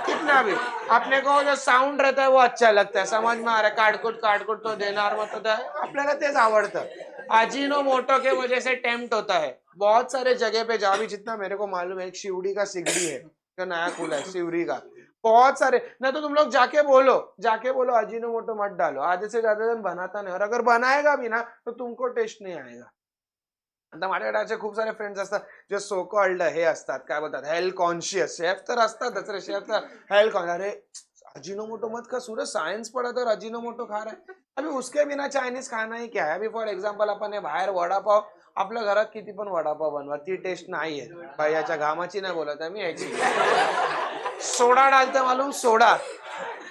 कितना भी अपने को जो साउंड रहता है वो अच्छा लगता है, समझ में आ रहा है. काटकुट काटकुट तो देणार मत आपल्याला तेच आवडतं. अजिनोमोटो के वजह से टेम्प्ट होता है. बहुत सारे जगह पे जाओ, भी जितना मेरे को मालूम है, एक शिवड़ी का सिगड़ी है जो नया खुला है शिवड़ी का. बहुत सारे ना, तो तुम लोग जाके बोलो अजीनोमोटो मत डालो. आधे से ज्यादा जन बनाता नहीं, और अगर बनाएगा भी ना तो तुमको टेस्ट नहीं आएगा. आता माझ्याकडे असे खूप सारे फ्रेंड्स असतात जे सो कॉल्ड हे असतात, काय बोलतात, हेल्थ कॉन्शियस. शेफ तर असतातच रे, शेफ तर हेल्थ कॉन्शियस. अरे अजीनोमोटो मत खा, सूरज साइंस पढ़ा तर अजीनोमोटो खा रहा है. अभी उसके बिना चायनीज खाना ही क्या है. अभी फॉर एक्झाम्पल आपण हे बाहेर वडापाव, आपल्या घरात किती पण वडापाव बनवा, ती टेस्ट नाही आहे. भैयाच्या घामाची नाही बोलत आहे मी, याची. सोडा डालते मालूम, सोडा.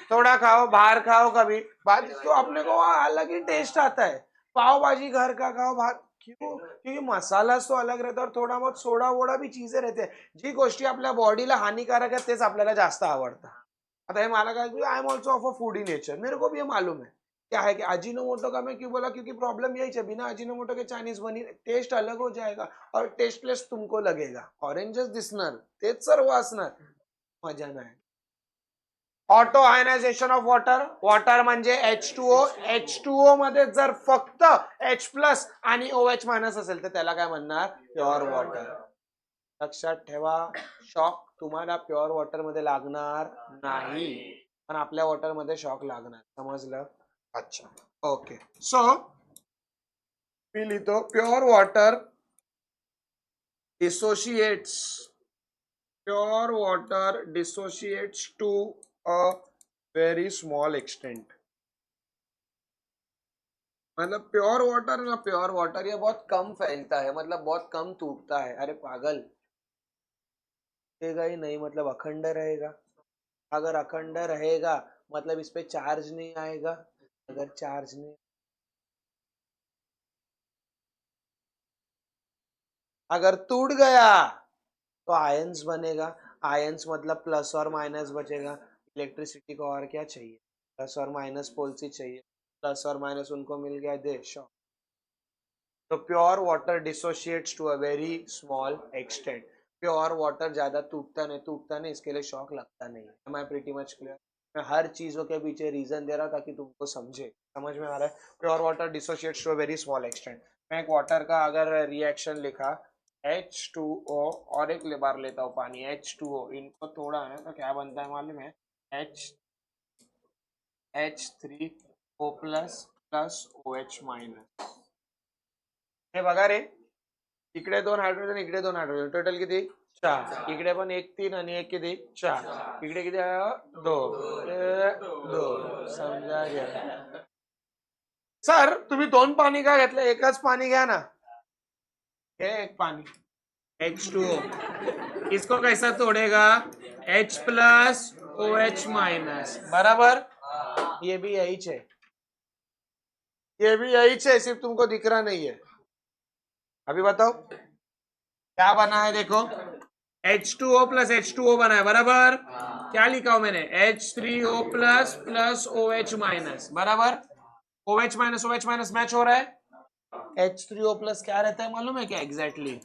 थोड़ा खाओ, बाहर खाओ कभी बात, तो अपने को अलग ही टेस्ट आता है. पाव भाजी घर का खाओ, बाहर क्यों, क्योंकि मसाला तो अलग रहता है और थोड़ा बहुत सोडा वोडा भी चीजें रहते हैं. जी गोष्टी आपल्या बॉडीला हानिकारक आहेत तेच आपल्याला जास्त आवडतं. आता हे मला काय, I am also of a foodie nature, मेरे को भी ये मालूम है क्या है कि अजीनोमोटो का मैं क्यों बोला, क्योंकि प्रॉब्लम यही है, बिना अजीनोमोटो के चाइनीज बनी टेस्ट अलग हो जाएगा और टेस्टलेस तुमको लगेगा. ऑरेंजच दिसणार, तेच सर्व असणार, मजा नाही. ऑटो आयनायझेशन ऑफ वॉटर म्हणजे H2O. H2O मध्ये जर फक्त H+ आणि OH- असेल तर त्याला काय म्हणणार, प्युअर वॉटर. लक्षात ठेवा, शॉक तुम्हाला प्युअर वॉटर मध्ये लागणार नाही, पण आपल्या वॉटर मध्ये शॉक लागणार. समजलं? अच्छा, ओके. सो मी लिहितो pure water dissociates, pure water dissociates to a very small extent. मतलब प्योर वाटर ये बहुत कम फैलता है, मतलब बहुत कम टूटता है. अरे पागल, टूटेगा ही नहीं मतलब अखंड रहेगा. अगर अखंड रहेगा मतलब इस पे चार्ज नहीं आएगा. अगर चार्ज नहीं, अगर टूट गया तो आयंस बनेगा. आयंस मतलब प्लस और माइनस बचेगा. इलेक्ट्रिसिटी को और क्या चाहिए, प्लस और माइनस पोल्स ही चाहिए. प्लस और माइनस उनको मिल गया, दे शॉक. तो pure water dissociates to a very small extent. Pure water ज्यादा टूटता नहीं, इसके लिए शॉक लगता नहीं. Am I pretty much clear. मैं हर चीजों के पीछे रीजन दे रहा ताकि तुमको समझ में आ रहा है. Pure water dissociates to a very small extent. मैं एक वाटर का अगर रिएक्शन लिखा H2O, और एक बार लेता हूँ पानी H2O, इनको तोड़ा है तो क्या बनता है मालूम है, H3O प्लस OH-. हे बघा रे, इकडे 2 हायड्रोजन, इकडे 2 हायड्रोजन, टोटल किती 4. इकडे पण 1 3 आणि 1 किती 4. इकडे किती आहे 2. 2 समजा घ्या. सर तुम्ही 2 पाणी का घेतलं, एकच पाणी घ्या ना. हे एक पाणी H2O, इसको कैसा तोड़ेगा, H+OH-. बराबर. ये भी यही है, ये भी यही है, सिर्फ तुमको दिख रहा नहीं है. अभी बताओ क्या बना है, देखो H2O प्लस H2O बना है, बराबर. क्या लिखा हूं मैंने, H3O प्लस OH-. बराबर. OH- मैच हो रहा है. H3O प्लस क्या रहता है मालूम है क्या, एग्जैक्टली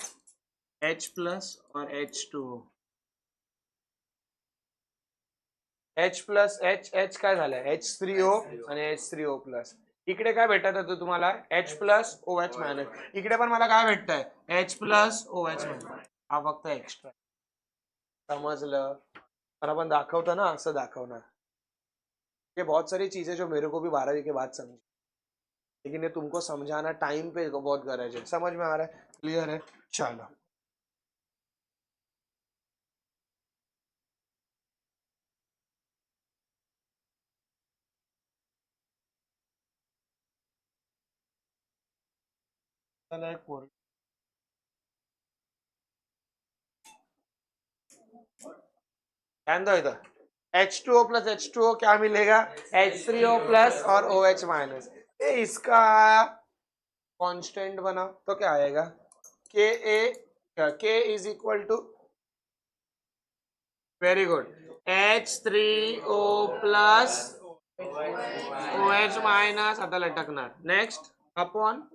H+ और H2O. H+H काय झालं, H3O आणि H3O प्लस. इकडे काय भेटत होतं तुम्हाला, H+OH-. इकडे पण मला काय भेटतंय, H+OH-. हा फक्त एक्स्ट्रा. समझलं? पर अपन दाखवतो ना असं दाखवणार. ये बहुत सारी चीजें जो मेरे को भी 12वीं के बाद समझी, लेकिन ये तुमको समझाना टाइम पे बहुत गरज है. समझ में आ रहा है? क्लियर है? चलो. चला एक पोर ध्यान दो इधर. H2O प्लस H2O क्या मिलेगा? H3O प्लस और OH माइनस. ये इसका कांस्टेंट बना तो क्या आएगा? K is equal to, very good, H3O plus OH minus, आता लटकणार. Next upon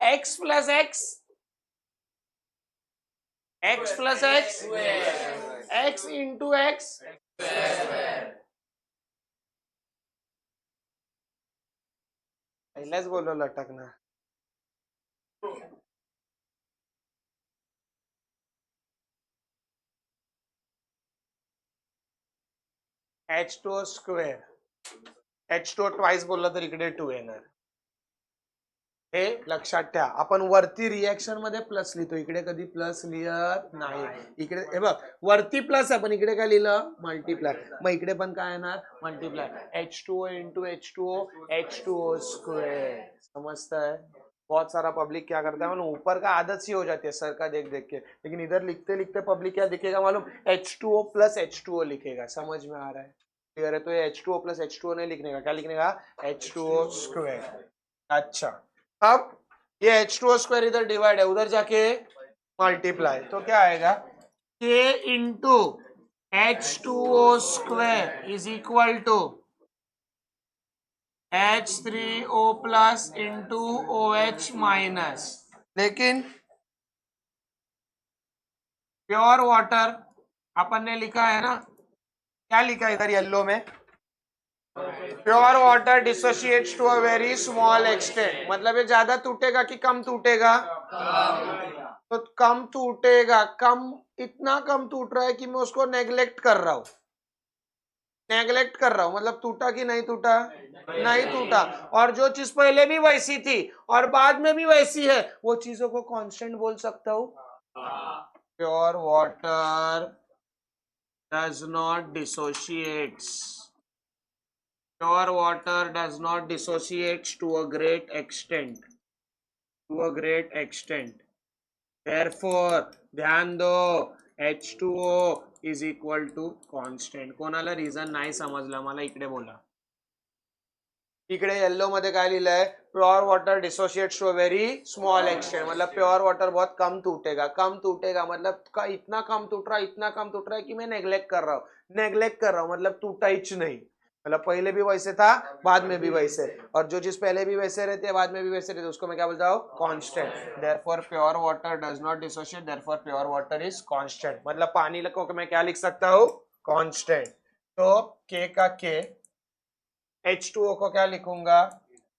X plus X plus X into X. पहिल्याच बोलो लटकणार. H2O square. H2O ट्वाइस बोलला तर इकडे 2 येणार. हे लक्षात ठेवा. आपण वरती रिएक्शन मध्ये प्लस लिहितो, इकडे कधी प्लस लिहत नाही. इकडे हे बघ, वरती प्लस आहे पण इकडे काय लिहिलं? मल्टीप्लाय. मग इकडे पण काय येणार? Multiply. H2O into H2O, H2O square. समझता है? बहुत सारा पब्लिक क्या करता है मालूम, ऊपर का आदत सी हो जाती है सर का देख देख के, लेकिन इधर लिखते लिखते पब्लिक क्या दिखेगा मालूम? H2O प्लस H2O लिखेगा. समझ में आ रहा है? क्लियर है? तो ये H2O प्लस H2O नहीं लिखने का, क्या लिखने का? H2O square. अच्छा, अब ये H2O स्क्वायर इधर डिवाइड है, उधर जाके मल्टीप्लाई, तो क्या आएगा? K into H2O square is equal to H3O plus into OH minus. लेकिन प्योर वाटर अपन ने लिखा है ना, क्या लिखा है इधर येलो में? Pure water dissociates to a very small extent. मतलब ये ज्यादा टूटेगा कि कम टूटेगा? तो कम टूटेगा. कम, इतना कम टूट रहा है कि मैं उसको नेग्लेक्ट कर रहा हूं. नेग्लेक्ट कर रहा हूं मतलब टूटा कि नहीं टूटा? नहीं टूटा. और जो चीज पहले भी वैसी थी और बाद में भी वैसी है, वो चीजों को कांस्टेंट बोल सकता हूं. Pure water does not dissociates. Pure water does not dissociates to a great extent. To a great extent. Therefore, ध्यान दो, H2O is equal to constant. कोणाला रिझन नाही समजलं मला इकडे बोला. इकडे येलो मध्ये काय लिहिलंय? Pure water dissociates to a very small extent. मतलब प्योर वाटर बहुत कम टूटेगा. कम टूटेगा मतलब का इतना कम टूट रहा है, इतना कम टूट रहा है कि मैं नेग्लेक्ट कर रहा हूँ. नेग्लेक्ट कर रहा हूँ मतलब टूटा ही नहीं. मतलब पहले भी वैसे था, बाद में भी वैसे, और जो चीज पहले भी वैसे रहती है बाद में भी वैसे रहती है उसको मैं क्या बोलता हूँ? Constant. Therefore pure water does not dissociate, therefore pure water is constant. मतलब पानी को मैं क्या लिख सकता हूँ? कांस्टेंट. तो K का K, H2O को क्या लिखूंगा?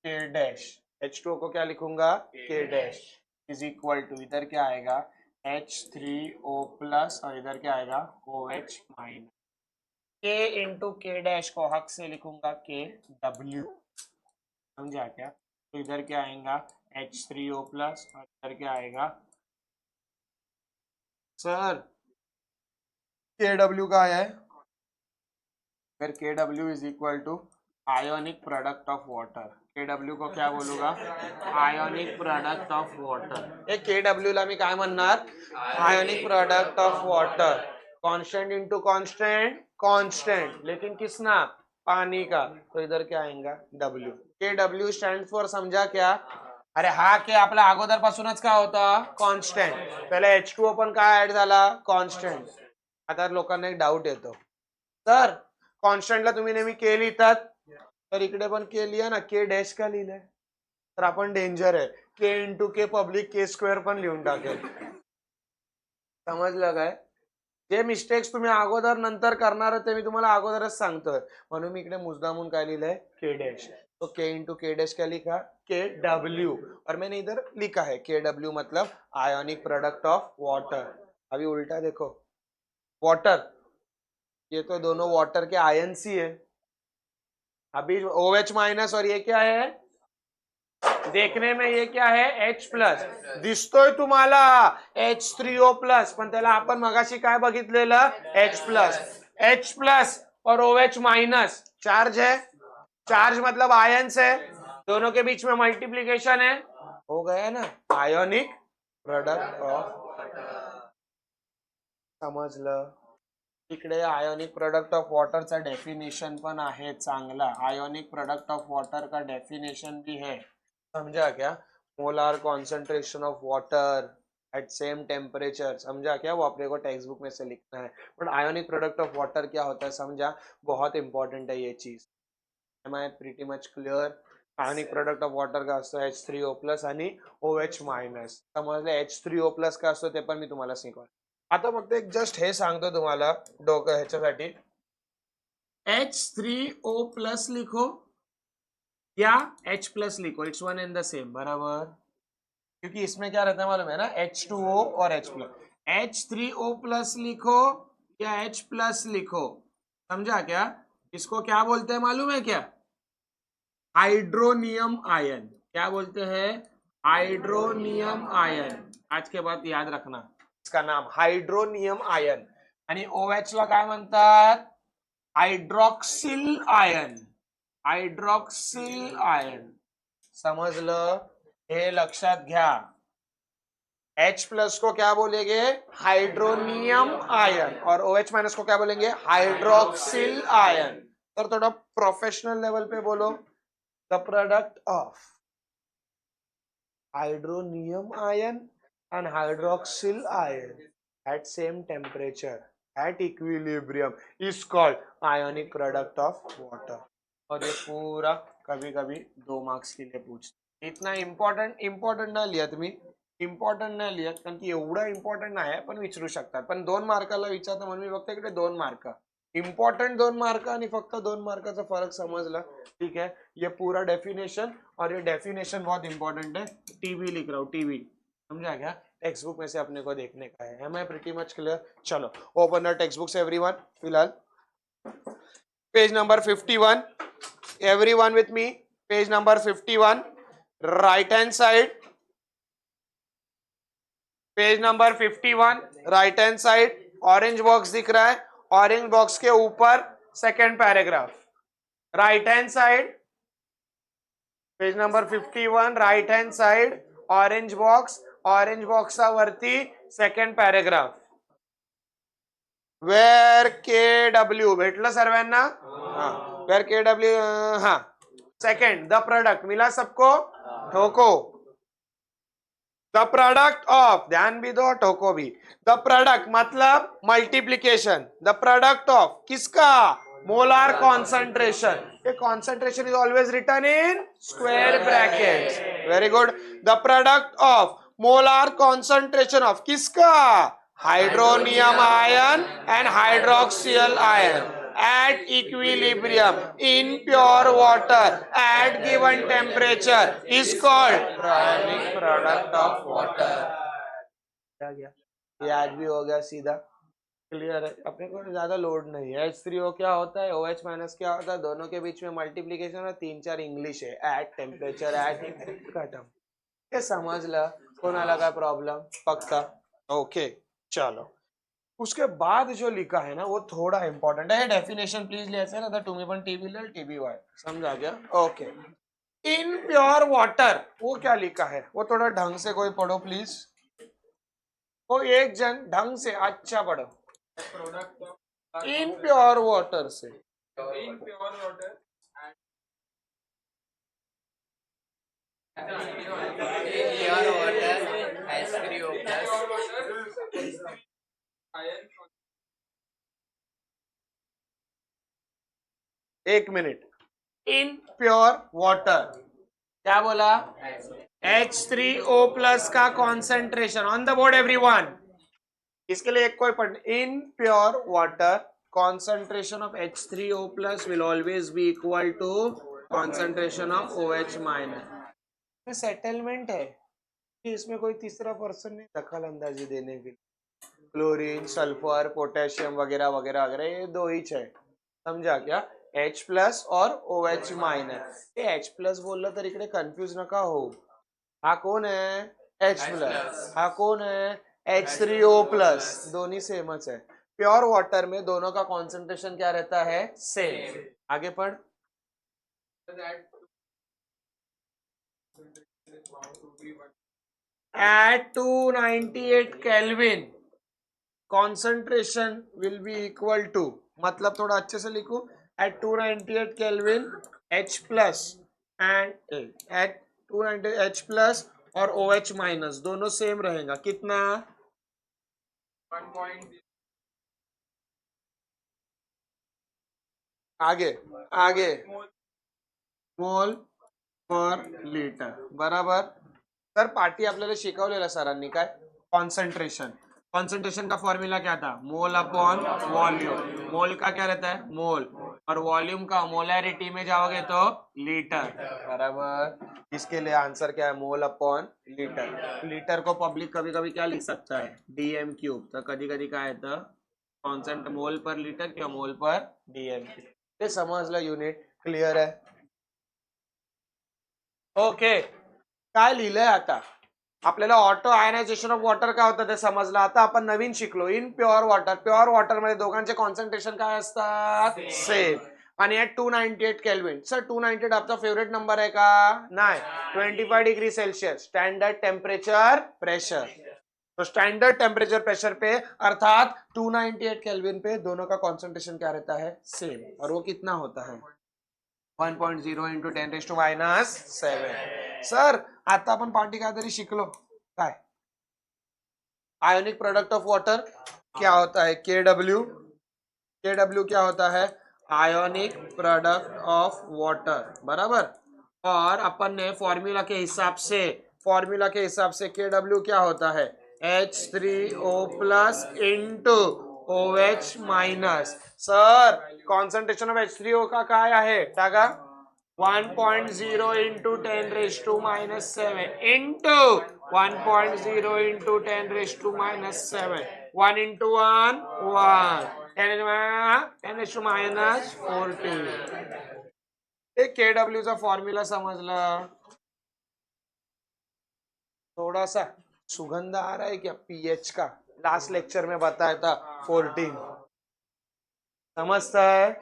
K dash. H2O को क्या लिखूंगा? K dash is equal to, इधर क्या आएगा? H3O प्लस और इधर क्या आएगा? OH minus. K into K dash को हक से लिखूंगा KW. समझा क्या? तो इधर क्या आएगा? H3O प्लस और इधर क्या आएगा? सर KW का आया है, फिर KW is equal to ionic product of water. KW को क्या बोलूंगा? Ionic product of water. ये KW ला मी काय म्हणणार? Ionic product of water. Constant into constant, constant, लेकिन किसना? पानी का. तो इधर क्या आएगा? W. KW स्टैंड फॉर, समझा क्या? अरे हा के आपला अगोदरपासूनच काय होता? कॉन्स्टंट. पहिले H2O पण काय ऍड झाला? कॉन्स्टंट. आता लोकांना एक डाऊट येतो, सर कॉन्स्टंटला तुम्ही नेहमी के लिहितात, तर इकडे पण के लिहा ना. के डॅश का लिहिलंय? तर आपण डेंजर आहे. के इंटू के पब्लिक के स्क्वेअर पण लिहून टाकेल. समजलं काय? जे मिस्टेक्स तुम्ही अगोदर नंतर करणार ते मी तुम्हाला अगोदरच सांगतोय, म्हणून मी इकडे मुद्दामून काय लिहिलंय? K dash. तो K इंटू के डैश क्या लिखा, KW, और मैंने इधर लिखा है KW मतलब आयोनिक प्रोडक्ट ऑफ वाटर। अभी उल्टा देखो, वाटर, ये तो दोनों वाटर के आयन्स ही है। अभी OH माइनस और ये क्या है, देखने में ये क्या है H प्लस, दिसतोय तुम्हाला H3O प्लस, पण त्याला आपण मगाशी काय बघितलेलं H प्लस। H प्लस और OH माइनस चार्ज है, चार्ज मतलब आयन्स है, दोनों के बीच में मल्टीप्लीकेशन है, हो गया ना आयोनिक प्रोडक्ट ऑफ, समजलं। इकडे आयोनिक प्रोडक्ट ऑफ वॉटरचा डेफिनेशन पण आहे चांगला, आयोनिक प्रोडक्ट ऑफ वाटर का डेफिनेशन भी है, समझा क्या, molar concentration of water at same temperature, समझा क्या, वो अपने को टेक्स्ट बुक में से लिखना है। But ionic product of water क्या होता है समझा, बहुत इंपॉर्टेंट है ये चीज। Am I pretty much clear. Ionic product of water का असतो H3O प्लस आणि OH मायनस, समजलं। H3O प्लस का असतो ते पण मी तुम्हाला शिकवलं। आता फक्त एक जस्ट हे सांगतो तुम्हाला डोकं ह्याच्यासाठी, H3O प्लस लिखो या H प्लस लिखो, it's one and the same, बराबर, क्योंकि इसमें क्या रहता है मालूम है ना, H2O और H प्लस। H3O प्लस लिखो या H प्लस लिखो, समझा क्या, इसको क्या बोलते हैं मालूम है क्या, हाइड्रोनियम आयन, क्या बोलते हैं, हाइड्रोनियम आयन, आज के बाद याद रखना इसका नाम हाइड्रोनियम आयन। आणि OH ला काय म्हणतात, हाइड्रॉक्सिल आयन, हाइड्रॉक्सिल आयन, समजलं, हे लक्षात घ्या। H प्लस को क्या बोलेंगे, हाइड्रोनियम आयन, और OH माइनस को क्या बोलेंगे, हाइड्रॉक्सिल आयन। तर थोड़ा प्रोफेशनल लेवल पे बोलो, the product of hydronium ion and hydroxyl ion at same temperature at equilibrium is called ionic product of water। और ये पूरा कभी कभी 2 मार्क्स के लिए पूछते, इतना इम्पॉर्टंट ना लिया तुम्ही, इम्पॉर्टंट नाही लिहित कारण की एवढं इम्पॉर्टंट नाही पण विचारू शकतात, पण 2 मार्काला विचारता म्हणून मी फक्त इकडे 2 मार्क, इम्पॉर्टंट 2 मार्क आणि फक्त 2 मार्काचा फरक समजला, ठीक है। ये पूरा डेफिनेशन, और ये डेफिनेशन बहुत इंपॉर्टेंट है, टीवी लिख रहा हूँ, टीवी, समझा क्या, टेक्स्ट बुक में से अपने को देखने का है। Am I pretty much clear. चलो open the text books everyone, फिलहाल page number 51, everyone with me, page number 51, right hand side, page number 51, right hand side, orange box दिख रहा है, ऑरेंज बॉक्स के ऊपर second paragraph, right hand side, page number 51, right hand side, orange बॉक्सा वरती second paragraph, where KW भेटलं सर्वांना, where KW, हाँ सेकंड, द प्रोडक्ट मिला सबको, ठोको, द प्रोडक्ट ऑफ, ध्यान भी दो, ठोको भी, द प्रोडक्ट मतलब मल्टीप्लीकेशन, द प्रोडक्ट ऑफ किसका, मोलार कॉन्सेंट्रेशन, ये concentration is always written in square brackets, very good, the product of molar concentration of किसका, hydronium ion and hydroxyl ion at equilibrium in pure water at given temperature is called ionic product of water। क्या गया, ये आज भी हो गया सीधा, clear है, अपने को ज्यादा लोड नहीं है। H3O क्या होता है, OH माइनस क्या होता है, दोनों के बीच में मल्टीप्लीकेशन है, 3-4 इंग्लिश है, एट टेम्परेचर एट खत्म, ये समझ ला, कोणाला काय प्रॉब्लेम, पक्का, ओके। चलो उसके बाद जो लिखा है ना वो थोड़ा इंपॉर्टेंट है, डेफिनेशन प्लीज लिहायचं ना, तर तुम्ही पण टीबी लिहाल, TBY, समझा गया, ओके। इन प्योर वाटर, वो क्या लिखा है, वो थोड़ा ढंग से कोई पढ़ो प्लीज, वो एक जन ढंग से अच्छा पढ़ो, इन प्योर वाटर से, in pure water H3O plus, एक मिनट, इन प्योर वाटर क्या बोला, H3O प्लस का concentration on the board everyone, इसके लिए एक कोई पढ़, in pure water concentration of H3O plus will always be equal to concentration of OH minus. Settlement है कि इसमें कोई तीसरा पर्सन नहीं दखल अंदाजी देने के लिए। क्लोरीन, सल्फर, पोटेशियम वगैरह वगैरह वगैरह ये दो ही है, समझा क्या? H प्लस और OH माइनस। हे H प्लस बोललं तर इकडे कन्फ्यूज नका हो, हा कोण है? H प्लस, हा कोण है? H3O प्लस, दोनों सेमच है। प्योर वाटर में दोनों का कॉन्सेंट्रेशन क्या रहता है? सेम। आगे पढ़। At 298 Kelvin concentration will be equal to, मतलब थोड़ा अच्छे से लिखो, at 298 Kelvin H plus and at 298 H plus और OH माइनस दोनों सेम रहेगा, कितना? 1. आगे आगे मोल पर लिटर, बराबर। सर पार्टी आपल्याला शिकवलेलं सरांनी काय? कॉन्सेंट्रेशन। कॉन्सेंट्रेशन का फॉर्मूला क्या था? Mole upon volume. मोल का क्या रहता है? मोल। और वॉल्यूम का मोलैरिटी में जाओगे तो लीटर, बराबर। इसके लिए आंसर क्या है? Mole upon litre. लीटर को पब्लिक कभी कभी क्या लिख सकता है? DM cube. तर कधी कधी काय येतं? कॉन्सेंट मोल पर लिटर किंवा मोल पर DM क्यूब। ते समजलं युनिट? क्लिअर आहे? ओके, काय लिहिलंय आता? आपल्याला ऑटो आयनायझेशन ऑफ वॉटर काय होतं ते समजलं। आता आपण नवीन शिकलो इन प्युअर वॉटर। प्युअर वॉटर मध्ये दोघांचे कॉन्सन्ट्रेशन काय असतात? सेम। आणि ऍट 298 केल्विन। सर 298 आपका फेवरेट नंबर है का? नहीं, 25 degree Celsius standard temperature pressure. तो स्टैंडर्ड टेम्परेचर प्रेशर पे अर्थात 298 केल्विन पे दोनों का कॉन्सेंट्रेशन क्या रहता है? सेम। और वो कितना होता है? 1.0 इंटू 10⁻⁷ सर आता आपण पार्टी काहीतरी शिकलो काय? आयोनिक प्रोडक्ट ऑफ वाटर क्या होता है? KW। KW क्या होता है? आयोनिक प्रोडक्ट ऑफ वाटर, बराबर। और अपन ने फॉर्मूला के हिसाब से KW क्या होता है? H3O plus into OH minus. Sir concentration of H3O का काय आहे? टाका 1.0 इंटू 10⁻⁷ इंटू 1.0 इंटू 10⁻⁷ 1 इंटू 1 1 10⁻⁻14। एक KW चा फॉर्म्यूला समझला? थोड़ा सा सुगंध आ रहा है क्या पीएच का? लास्ट लेक्चर में बताया था 14। समझता है?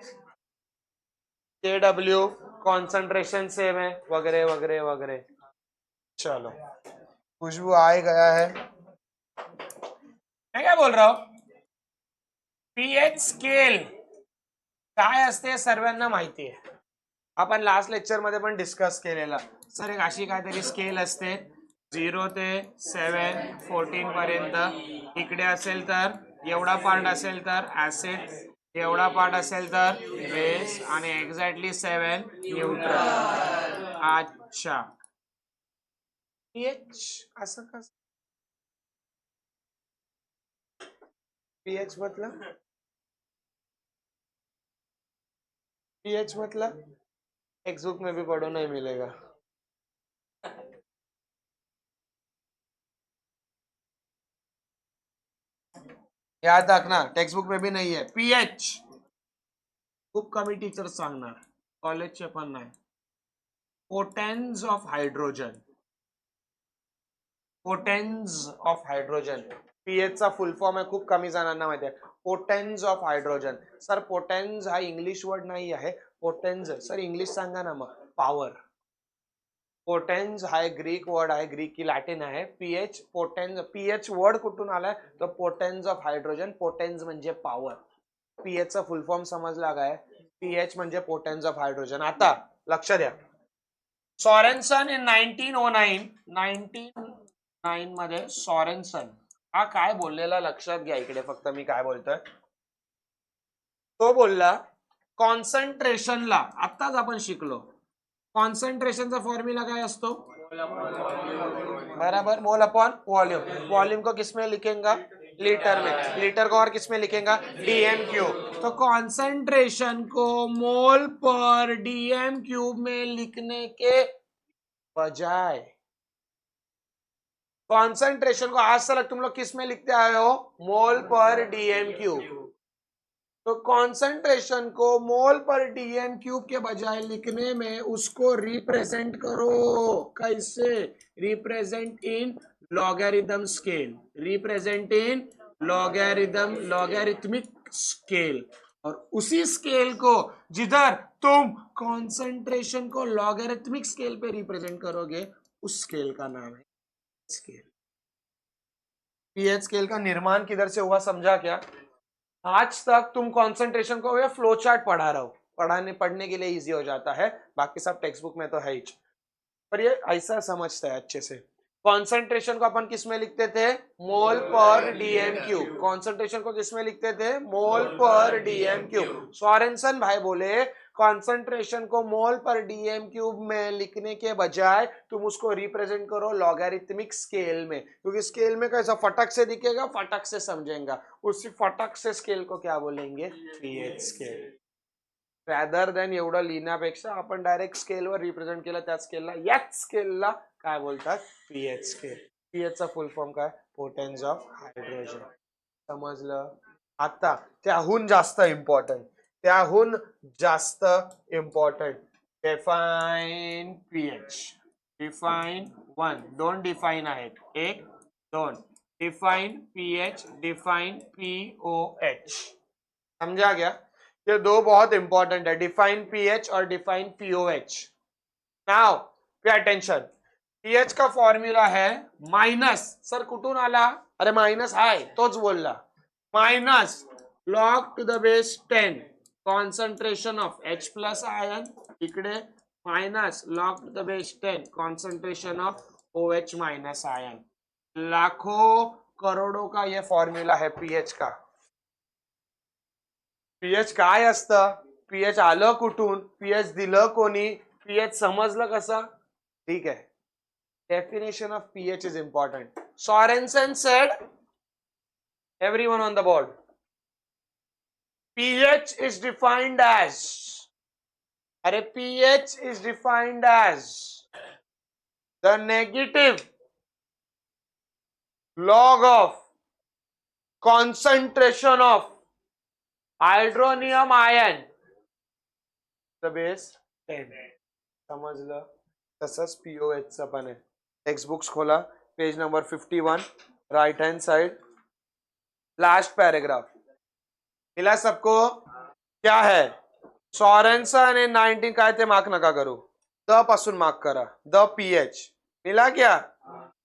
KW कॉन्सेंट्रेशन सेम है वगैरह वगैरह वगैरह। चलो खुशबू आ गया है। मैं क्या बोल रहा हूं? पीएच स्केल काय असते सर्वांना माहिती आहे, आपण लास्ट लेक्चर मध्ये पण डिस्कस केलेला। सर एक अशी काहीतरी स्केल असते 0 ते 7 14 पर्यंत। इकडे असेल तर एवढा पार्ट असेल तर ऍसिड, एवढा पार्ट असेल तर बेस आणि एक्झॅक्टली 7 न्यूट्रल। अच्छा पीएच असं कसं? पीएच मतलब टेक्स्ट बुक में भी पढ़ो, नहीं मिलेगा। याद रखना टेक्स्ट बुक में भी नहीं है पीएच। खूप कमी टीचर सांगणार, कॉलेजचे पण नाही। Potence of hydrogen, potence of hydrogen pH चा फुल फॉर्म आहे, खूप कमी जणांना माहिती आहे। Potence of hydrogen. Sir potence हा इंग्लिश वर्ड नाही आहे, पोटेन्स सर इंग्लिश सांगा ना मग। पॉवर। पोटेन्स हा ग्रीक वर्ड आहे, ग्रीक की लॅटिन आहे। पीएच पोटेन्स, पीएच वर्ड कुठून आलाय? तर पोटेन्स ऑफ हाइड्रोजन। पोटेन्स म्हणजे पॉवर। पीएच चा फुल फॉर्म समजला काय? पीएच म्हणजे पोटेन्स ऑफ हाइड्रोजन। आता लक्ष द्या, सॉरेन्सन इन 1909 मध्ये सॉरेन्सन हा काय बोललेला लक्षात घ्या इकडे फक्त मी काय बोलतोय। तो बोलला कॉन्सन्ट्रेशनला, आत्ताच आपण शिकलो कॉन्सन्ट्रेशनचा फॉर्म्यूला काय असतो? बराबर, मोल अपॉन वॉल्यूम। वॉल्यूम को किसमें लिखेंगे? लीटर में, लीटर को और किस में लिखेगा, डीएम क्यूब। तो कॉन्सेंट्रेशन को मोल पर डीएम क्यूब में लिखने के बजाय कॉन्सेंट्रेशन को आज तक तुम लोग किस में लिखते आए हो, मोल पर डीएम क्यूब। तो कॉन्सेंट्रेशन को मोल पर डीएम क्यूब के बजाय लिखने में उसको रिप्रेजेंट करो, कैसे, represent in logarithm scale, represent in logarithmic scale. और उसी स्केल को जिधर तुम कॉन्सेंट्रेशन को लॉगरिथमिक स्केल पे रिप्रेजेंट करोगे उस स्केल का नाम है स्केल। पीएच स्केल का निर्माण किधर से हुआ समझा क्या? आज तक तुम कंसंट्रेशन को ये फ्लो चार्ट पढ़ा रहा हो, पढ़ने के लिए इजी हो जाता है, बाकी सब टेक्स्ट बुक में तो है ही, पर ये ऐसा समझता है अच्छे से। कॉन्सेंट्रेशन को अपन किस में लिखते थे, मोल पर डीएम क्यूब। कॉन्सेंट्रेशन को किस में लिखते थे, मोल पर डीएम क्यूब। सोरेनसन भाई बोले कॉन्सेंट्रेशन को मोल पर डीएम क्यूब में लिखने के बजाय तुम उसको रिप्रेजेंट करो लॉगरिथमिक स्केल में, क्योंकि स्केल में कैसा फटक से दिखेगा, फटक से समझेगा, उसी फटक से स्केल को क्या बोलेंगे, पीएच स्केल। रॅदर दॅन एवढं लिहिण्यापेक्षा आपण डायरेक्ट स्केलवर रिप्रेझेंट केलं, त्या स्केलला, याच स्केलला काय बोलतात, पीएच स्केल। पीएच चा फुल फॉर्म काय, पोटेन्स ऑफ हायड्रोजन। समजलं? आता त्याहून जास्त इम्पॉर्टंट, त्याहून जास्त important, define pH. Define one, दोन डिफाइन आहेत, एक दोन, डिफाइन पीएच, डिफाइन पीओएच। समझा गया? ये दो बहुत इंपॉर्टेंट है, डिफाइन पीएच और define pOH. Now pay attention, pH का फॉर्म्युला है माइनस, सर कुठून आला, अरे माइनस आहे तोच बोलला, minus log to the base 10 concentration of H plus ion, इकडे minus log to the base 10 concentration of OH minus ion. लाखों करोड़ों का ये फॉर्म्युला है पीएच का। पीएच काय असतं, पीएच आलं कुठून, पीएच दिलं कोणी, पीएच समजलं कसं, ठीक आहे। Definition of pH is important. Sorensen said, everyone on the board, pH is defined as, अरे pH is defined as the negative log of concentration of hydronium ion the base 10। समजलं? तसंच pOH चा पण आहे। टेक्स्ट बुक्स खोला, page number 51, right hand side, last paragraph मिला सबको? क्या है, सोरेनसन इन 19 काय ते मार्क नका करू, द पासून मार्क करा, द पीएच मिला क्या,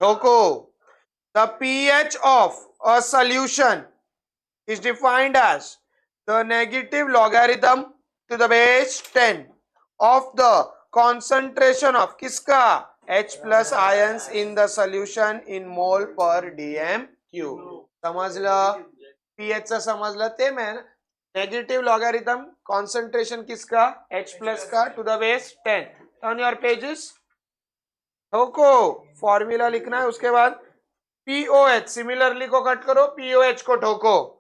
ठोको। The pH of a solution is defined as the negative logarithm to the base 10 of the concentration of किसका, H plus ions in the solution in mole per dm cube। समजलं? pH चा समजलं ते मैं, negative logarithm concentration किसका, H plus का to the base 10। Turn your pages, ठोको, formula लिखना है, उसके बाद पीओएच सिमिलरली को कट करो, पीओएच को ठोको।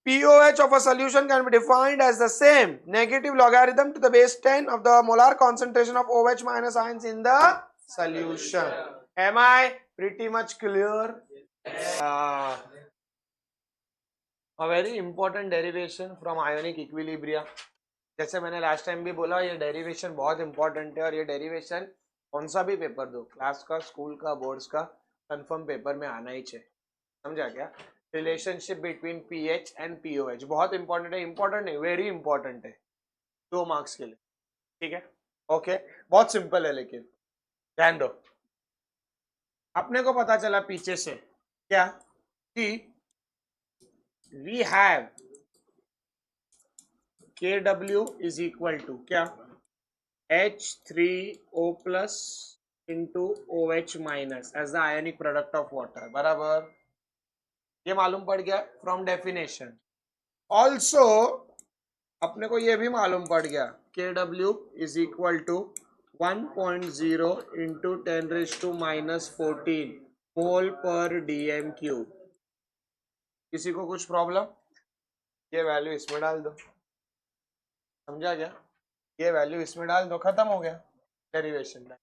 pOH of a solution can be defined as the same negative logarithm to the base 10 of the molar concentration of OH minus ions in the solution। Am I pretty much clear? A very important derivation from ionic equilibria। जैसे मैंने last time भी बोला, ये derivation बहुत important है, और ये derivation कौन सा भी पेपर दो, क्लास का, स्कूल का, बोर्ड्स का, कंफर्म पेपर में आना ही चाहिए। समझा क्या? Relationship between pH and pOH बहुत इंपॉर्टेंट है, इंपॉर्टेंट है, वेरी इंपॉर्टेंट है, 2 मार्क्स के लिए, ठीक है, ओके। बहुत सिंपल है, लेकिन ध्यान दो। अपने को पता चला पीछे से क्या, कि we have KW is equal to क्या, H3O plus into OH minus as the ionic product of water, बराबर। ये मालूम पड़ गया फ्रॉम डेफिनेशन। ऑल्सो अपने को ये भी मालूम पड़ गया, KW is equal to 1.0 into 10⁻⁻14 mole per DM cube. किसी को कुछ प्रॉब्लम? ये वैल्यू इसमें डाल दो, समझा क्या? ये वैल्यू इसमें डाल दो, खत्म हो गया derivation.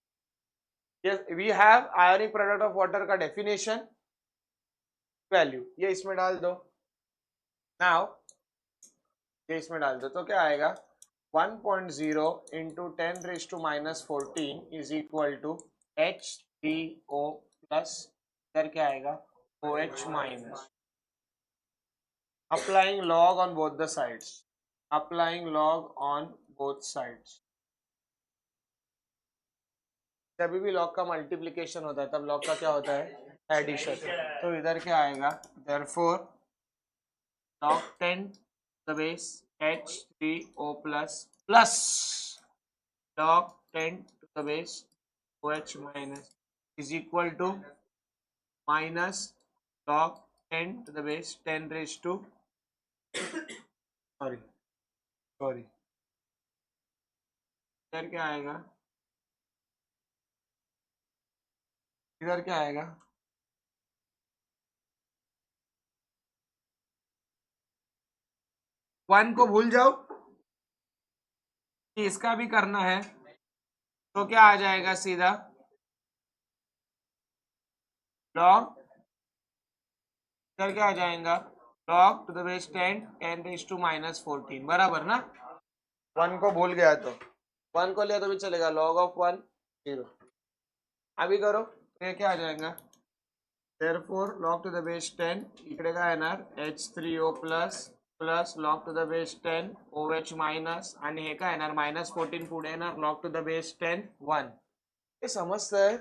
Yes, we have ionic product of water का definition, वैल्यू ये इसमें डाल दो। नाउ ये इसमें डाल दो तो क्या आएगा? 1.0 into 10⁻⁻14 is equal to H3O plus, इधर क्या आएगा? OH minus. Applying log on both the sides, applying log on both sides. जब भी लॉग का मल्टीप्लिकेशन होता है तब लॉग का क्या होता है? एडिशन। तो इधर क्या आएगा? Therefore log 10 to the base H3O plus plus log 10 to the base OH minus is equal to minus log 10 to the base 10 raised to sorry इधर क्या आएगा? इधर क्या आएगा? वन को भूल जाओ कि इसका भी करना है तो क्या आ जाएगा? सीधा लॉग, इधर क्या आ जाएगा? Log to the base 10 10 raise to -14, बराबर ना? वन को भूल गया तो वन को लिया तो भी चलेगा, लॉग ऑफ 1 0। अभी करो तो ये क्या आ जाएगा? therefore log to the base 10 इकडे काय येणार? H3O plus plus log to the base 10 OH minus आणि हे काय येणार? -14 पुढे येणार log to the base 10 1। हे समजतंय?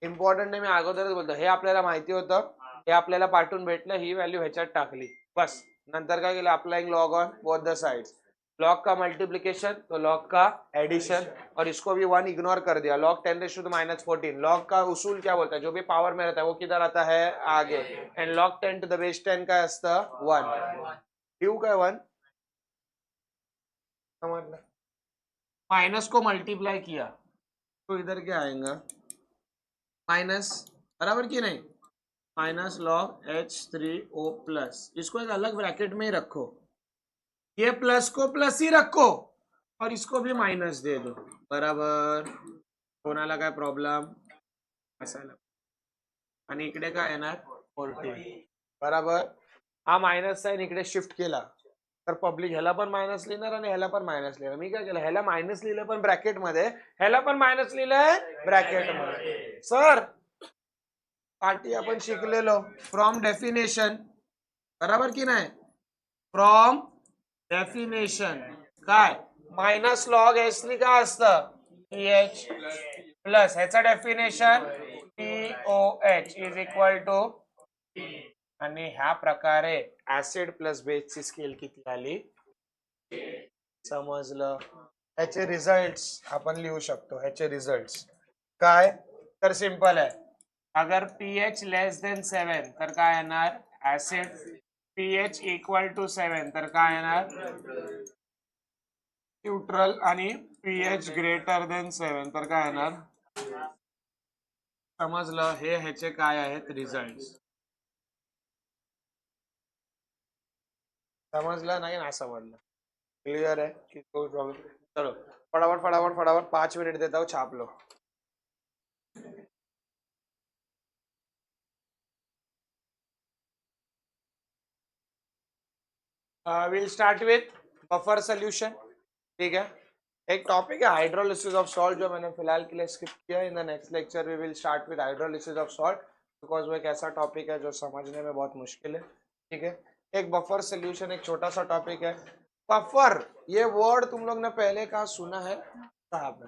इम्पॉर्टंट नाही, मी अगोदरच बोलतो, हे आपल्याला माहिती होतं, हे आपल्याला पाठवून भेटलं, ही व्हॅल्यू ह्याच्यात टाकली बस। नंतर काय केलं? Applying log on both the sides. Log का मल्टीप्लीकेशन तो लॉग का एडिशन, और इसको भी वन इग्नोर कर दिया। लॉग 10⁻⁻14, लॉग का उसूल क्या बोलता है? जो भी पावर में रहता है वो किधर आता है? आगे। And log 10 to the base 10 का असतं 1, क्यू का 1, समझना? माइनस को मल्टीप्लाई किया तो इधर क्या आएगा? माइनस, बराबर की नहीं? माइनस लॉग H3O प्लस, इसको एक अलग ब्रैकेट में ही रखो, ये प्लस को प्लस ही रखो और इसको भी माइनस दे दो, बराबर? कोणाला काय प्रॉब्लेम? असायला आणि इकडे काय येणार? 14, बराबर? हा मायनस साइन इकडे शिफ्ट केला तर पब्लिक ह्याला पण मायनस लिहिणार आणि ह्याला पण मायनस लिहिणार। मी काय केलं? ह्याला मायनस लिहिलं पण ब्रॅकेट मध्ये, ह्याला पण मायनस लिहिलंय ब्रॅकेट मध्ये। सर पाठी आपण शिकलेलो फ्रॉम डेफिनेशन, बराबर की नाही? फ्रॉम डेफिनेशन काय? मायनस लॉग एसनी काय असतं? पीएच प्लस, ह्याचं definition POH is equal to, आणि ह्या प्रकारे ऍसिड प्लस बेसची स्केल किती आली समजलं? ह्याचे रिझल्ट्स आपण लिहू शकतो। ह्याचे रिझल्ट्स काय? तर सिंपल आहे, अगर पीएच लेस देन 7 तर काय येणार? ऍसिड। पीएच इक्वल टू 7 तर काय येणार? न्यूट्रल। आणि पीएच ग्रेटर देन 7 तर काय येणार? समजलं? हे ह्याचे काय आहेत रिझल्ट? समजलं नाही ना? समजलं? क्लियर है कि कोई प्रॉब्लम? चलो फटाफट फटाफट फटाफट 5 मिनट देता हूँ, छाप लो। Will start with buffer solution, ठीक है? एक टॉपिक है हाइड्रोलिसिस ऑफ सॉल्ट जो मैंने फिलहाल के लिए स्किप किया। In the next lecture we will start with hydrolysis of salt, because वो एक ऐसा टॉपिक है जो समझने में बहुत मुश्किल है, ठीक है? एक बफर सोल्यूशन एक छोटा सा टॉपिक है। बफर, ये वर्ड तुम लोग ने पहले कहाँ सुना है? कहाँ पे?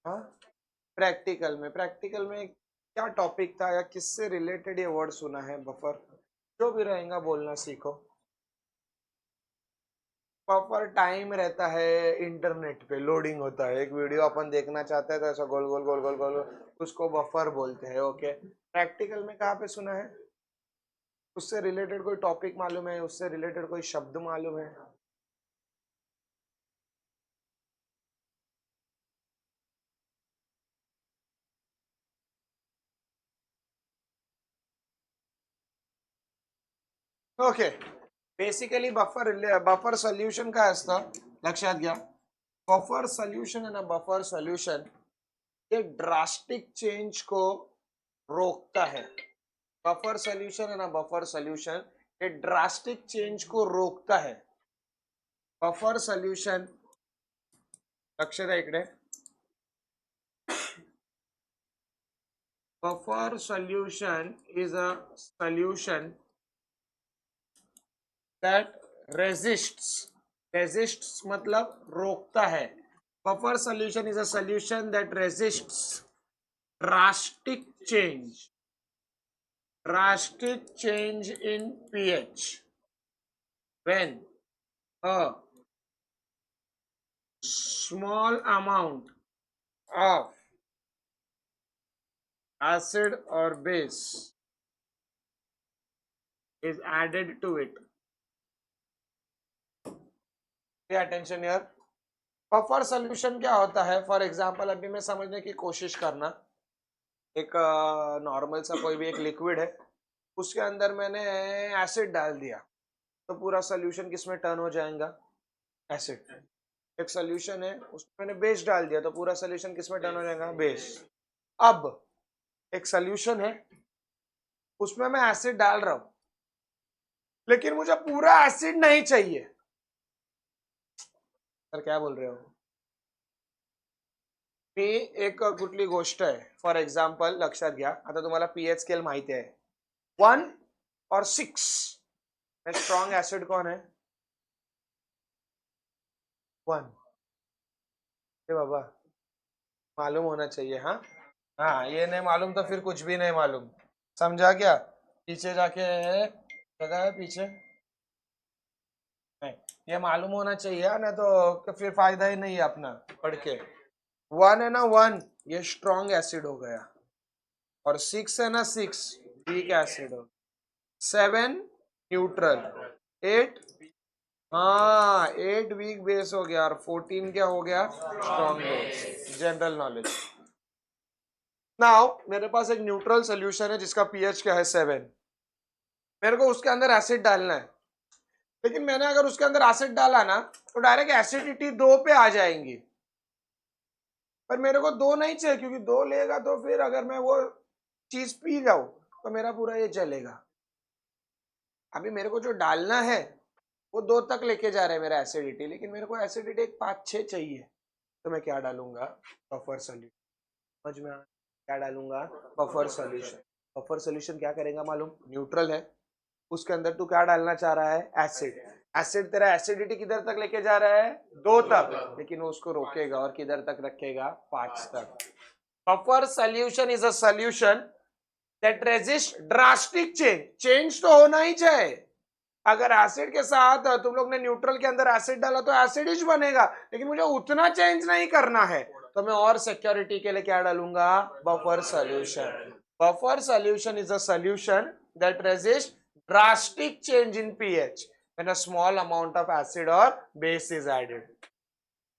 हाँ, प्रैक्टिकल में। प्रैक्टिकल में क्या टॉपिक था या किससे रिलेटेड ये वर्ड सुना है? बफर। जो भी रहेगा बोलना सीखो। बफर टाइम रहता है इंटरनेट पे, लोडिंग होता है, एक वीडियो अपन देखना चाहते हैं तो ऐसा गोल गोल गोल गोल गोल, उसको बफर बोलते हैं, ओके? प्रैक्टिकल में कहाँ पे सुना है? उससे रिलेटेड कोई टॉपिक मालूम है? उससे रिलेटेड कोई शब्द मालूम है? ओके, बेसिकली बफर सोल्यूशन काय असतं लक्षात घ्या. बफर सोल्यूशन है ना, बफर सोल्यूशन ये ड्रास्टिक चेंज को रोकता है. बफर सोल्यूशन है ना, बफर सोल्यूशन ये ड्रास्टिक चेंज को रोकता है. बफर सोल्यूशन, लक्ष द्या इकडे. Buffer solution is a solution that resists मतलब रोकता है. Buffer solution is a solution that resists drastic change in pH when a small amount of acid or base is added to it. Pay attention here. Buffer solution क्या होता है? For example अभी मैं समझने की कोशिश करना, एक नॉर्मल सा कोई भी एक लिक्विड है, उसके अंदर मैंने एसिड डाल दिया तो पूरा सोल्यूशन किस में टर्न हो जाएगा? एसिड. एक सोल्यूशन है उसमें मैंने बेस डाल दिया तो पूरा सोल्यूशन किस में टर्न हो जाएगा? बेस. अब एक सोल्यूशन है उसमें मैं एसिड डाल रहा हूं लेकिन मुझे पूरा एसिड नहीं चाहिए. सर क्या बोल रहे हो? मी एक कुठली गोष्ट आहे, फॉर एक्झाम्पल लक्षात घ्या, आता तुम्हाला पीएच स्केल माहिती आहे, 1 और 6 में स्ट्रॉन्ग एसिड कौन है? 1. बाबा मालूम होना चाहिए. हाँ हाँ, ये नहीं मालूम तो फिर कुछ भी नहीं मालूम. समझा क्या? पीछे जाके जगह है पीछे, नहीं ये मालूम होना चाहिए ना, तो फिर फायदा ही नहीं है अपना पढ़ के. 1 है ना, 1 ये स्ट्रॉन्ग एसिड हो गया, और 6 है ना, 6 वीक एसिड हो. 7 न्यूट्रल, 8 हाँ 8 वीक बेस हो गया, और 14 क्या हो गया? Strong base. General knowledge. Now मेरे पास एक न्यूट्रल सोल्यूशन है जिसका पीएच क्या है? 7. मेरे को उसके अंदर एसिड डालना है, लेकिन मैंने अगर उसके अंदर एसिड डाला ना तो डायरेक्ट एसिडिटी 2 पे आ जाएंगी, पर मेरे को 2 नहीं चाहिए, क्योंकि 2 लेगा तो फिर अगर मैं वो चीज पी जाऊं तो मेरा पूरा ये चलेगा. अभी मेरे को जो डालना है वो 2 तक लेके जा रहा है मेरा एसिडिटी, लेकिन मेरे को एसिडिटी 5-6 चाहिए, तो मैं क्या डालूंगा? Buffer solution. समझ में? क्या डालूंगा? Buffer solution. बफर सोल्यूशन क्या करेगा मालूम? न्यूट्रल है, उसके अंदर तू क्या डालना चाह रहा है? एसिड. एसिड तेरा एसिडिटी किधर तक लेके जा रहा है? 2 तक, लेकिन वो उसको रोकेगा और किधर तक रखेगा? 5 तक. Buffer solution is a solution that resist drastic change तो होना ही चाहिए. अगर एसिड के साथ तुम लोग ने न्यूट्रल के अंदर एसिड डाला तो एसिड ही बनेगा, लेकिन मुझे उतना चेंज नहीं करना है, तो मैं और सिक्योरिटी के लिए क्या डालूंगा? Buffer solution. Buffer solution is a solution that resist drastic change in pH when a small amount of acid or base is added.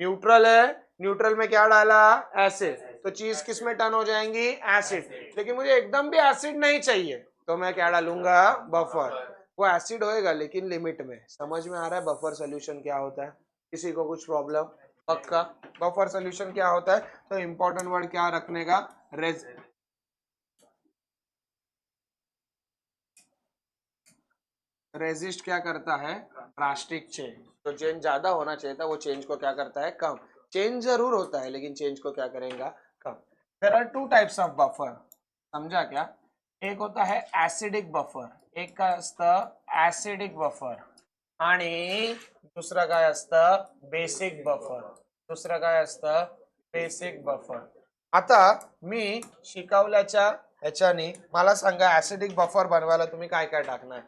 Neutral है, न्यूट्रल में क्या डाला? एसिड, तो चीज किस में टर्न हो जाएंगी? एसिड. लेकिन मुझे एकदम भी एसिड नहीं चाहिए, तो मैं क्या डालूंगा? बफर. वो एसिड होएगा लेकिन लिमिट में. समझ में आ रहा है बफर सोल्यूशन क्या होता है? किसी को कुछ प्रॉब्लम? पक्का. बफर सोल्यूशन क्या होता है? तो इंपॉर्टेंट वर्ड क्या रखने का? रेजिस्ट क्या करता है? Drastic change. तो चेंज ज्यादा होना चाहिए था, वो चेंज को क्या करता है? कम. चेंज जरूर होता है लेकिन चेंज को क्या करेगा? Come. There are 2 types of buffer. समझा क्या? एक होता है ऍसिडिक बफर, एक काय असतं? ऍसिडिक बफर, आणि दुसरं काय असतं? Basic buffer. दुसरं काय असतं? Basic buffer. आता मी शिकवल्याच्या ह्याच्यानी मला सांगा, ऍसिडिक बफर बनवायला तुम्ही काय काय टाकणार?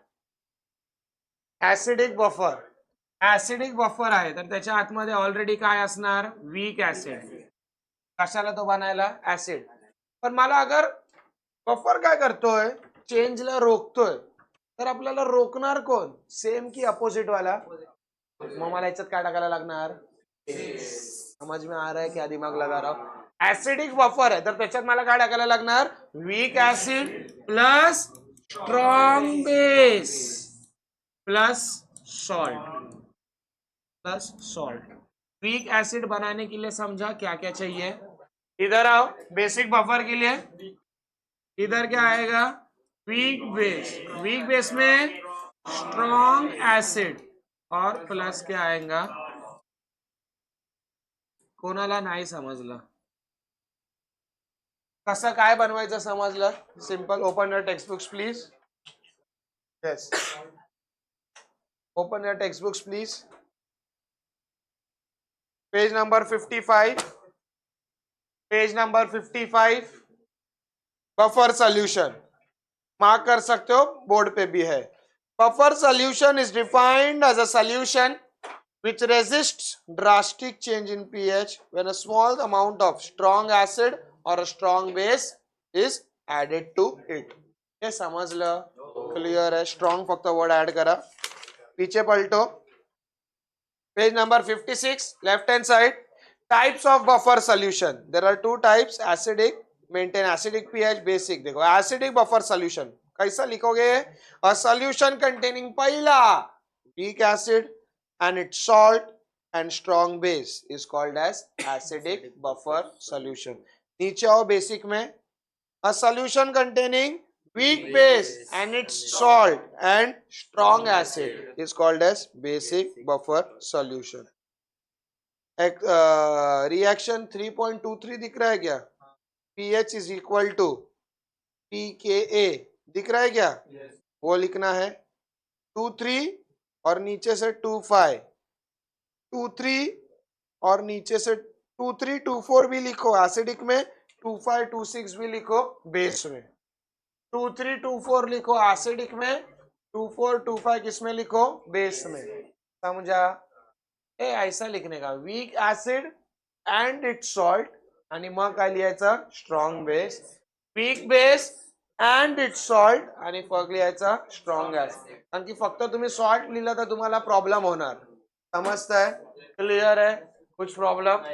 Acidic buffer. ऍसिडिक बफर आहे तर त्याच्या आतमध्ये ऑलरेडी काय असणार? Weak acid. कशाला तो बनायला? ऍसिड. पण मला अगर बफर काय करतोय? चेंजला रोखतोय, तर आपल्याला रोखणार कोण? सेम की अपोजिट वाला? मग मला याच्यात काय टाकायला लागणार? समझ में आ रहा है? क्या दिमाग लगा रहा हूं? ऍसिडिक बफर आहे तर त्याच्यात मला काय टाकायला लागणार? Weak acid plus strong base. Plus salt, plus salt. Weak acid बनाने के लिए समझा क्या क्या चाहिए। इधर आओ, बेसिक बफर के लिए इधर क्या आएगा, वीक बेस। वीक बेस में स्ट्रॉन्ग एसिड और प्लस क्या आएगा, कोणाला नाही समजलं, कसं काय बनवायचं समजलं, simple. Open your text books please. Yes, open your text books please. Page number 55, page number 55, buffer solution mark कर सकते हो, बोर्ड पे भी है. Buffer solution is defined as a solution which resists drastic change in pH when a small amount of strong acid or a strong base is added to it. ये समजलं, clear है. Strong फक्त word add करा. पीछे पलटो, page number 56, left hand side. Types of buffer solution, there are two types, acidic, maintain acidic pH, basic. देखो acidic buffer solution कैसा लिखोगे, अ सोल्यूशन कंटेनिंग पहला weak acid and its salt and strong base is called as acidic buffer solution. नीचे आओ basic में, a solution containing weak base and its salt and strong acid is called as basic buffer solution. Reaction 3.23 दिख रहा है क्या, pH is equal to pKa दिख रहा है क्या, वो लिखना है 2.3 और नीचे से 2.5, 2.3 और नीचे से 2.3 2.4 भी लिखो एसिडिक में, 2.5 2.6 भी लिखो बेस में. 2.3 2.4 लिखो एसिडिक में, 2.4 2.5 किसमें लिखो, बेस में. समझा. ए ऐसा लिखने का, week acid and it's salt आणि मग काय लिहायचं, strong base. Weak base and it's salt आणि फक लिहायचा स्ट्रॉंग ऍसिड. कारण की फक्त तुम्ही सॉल्ट लिहिलं तर तुम्हाला प्रॉब्लेम होणार. समजताय, क्लियर है, कुछ प्रॉब्लम.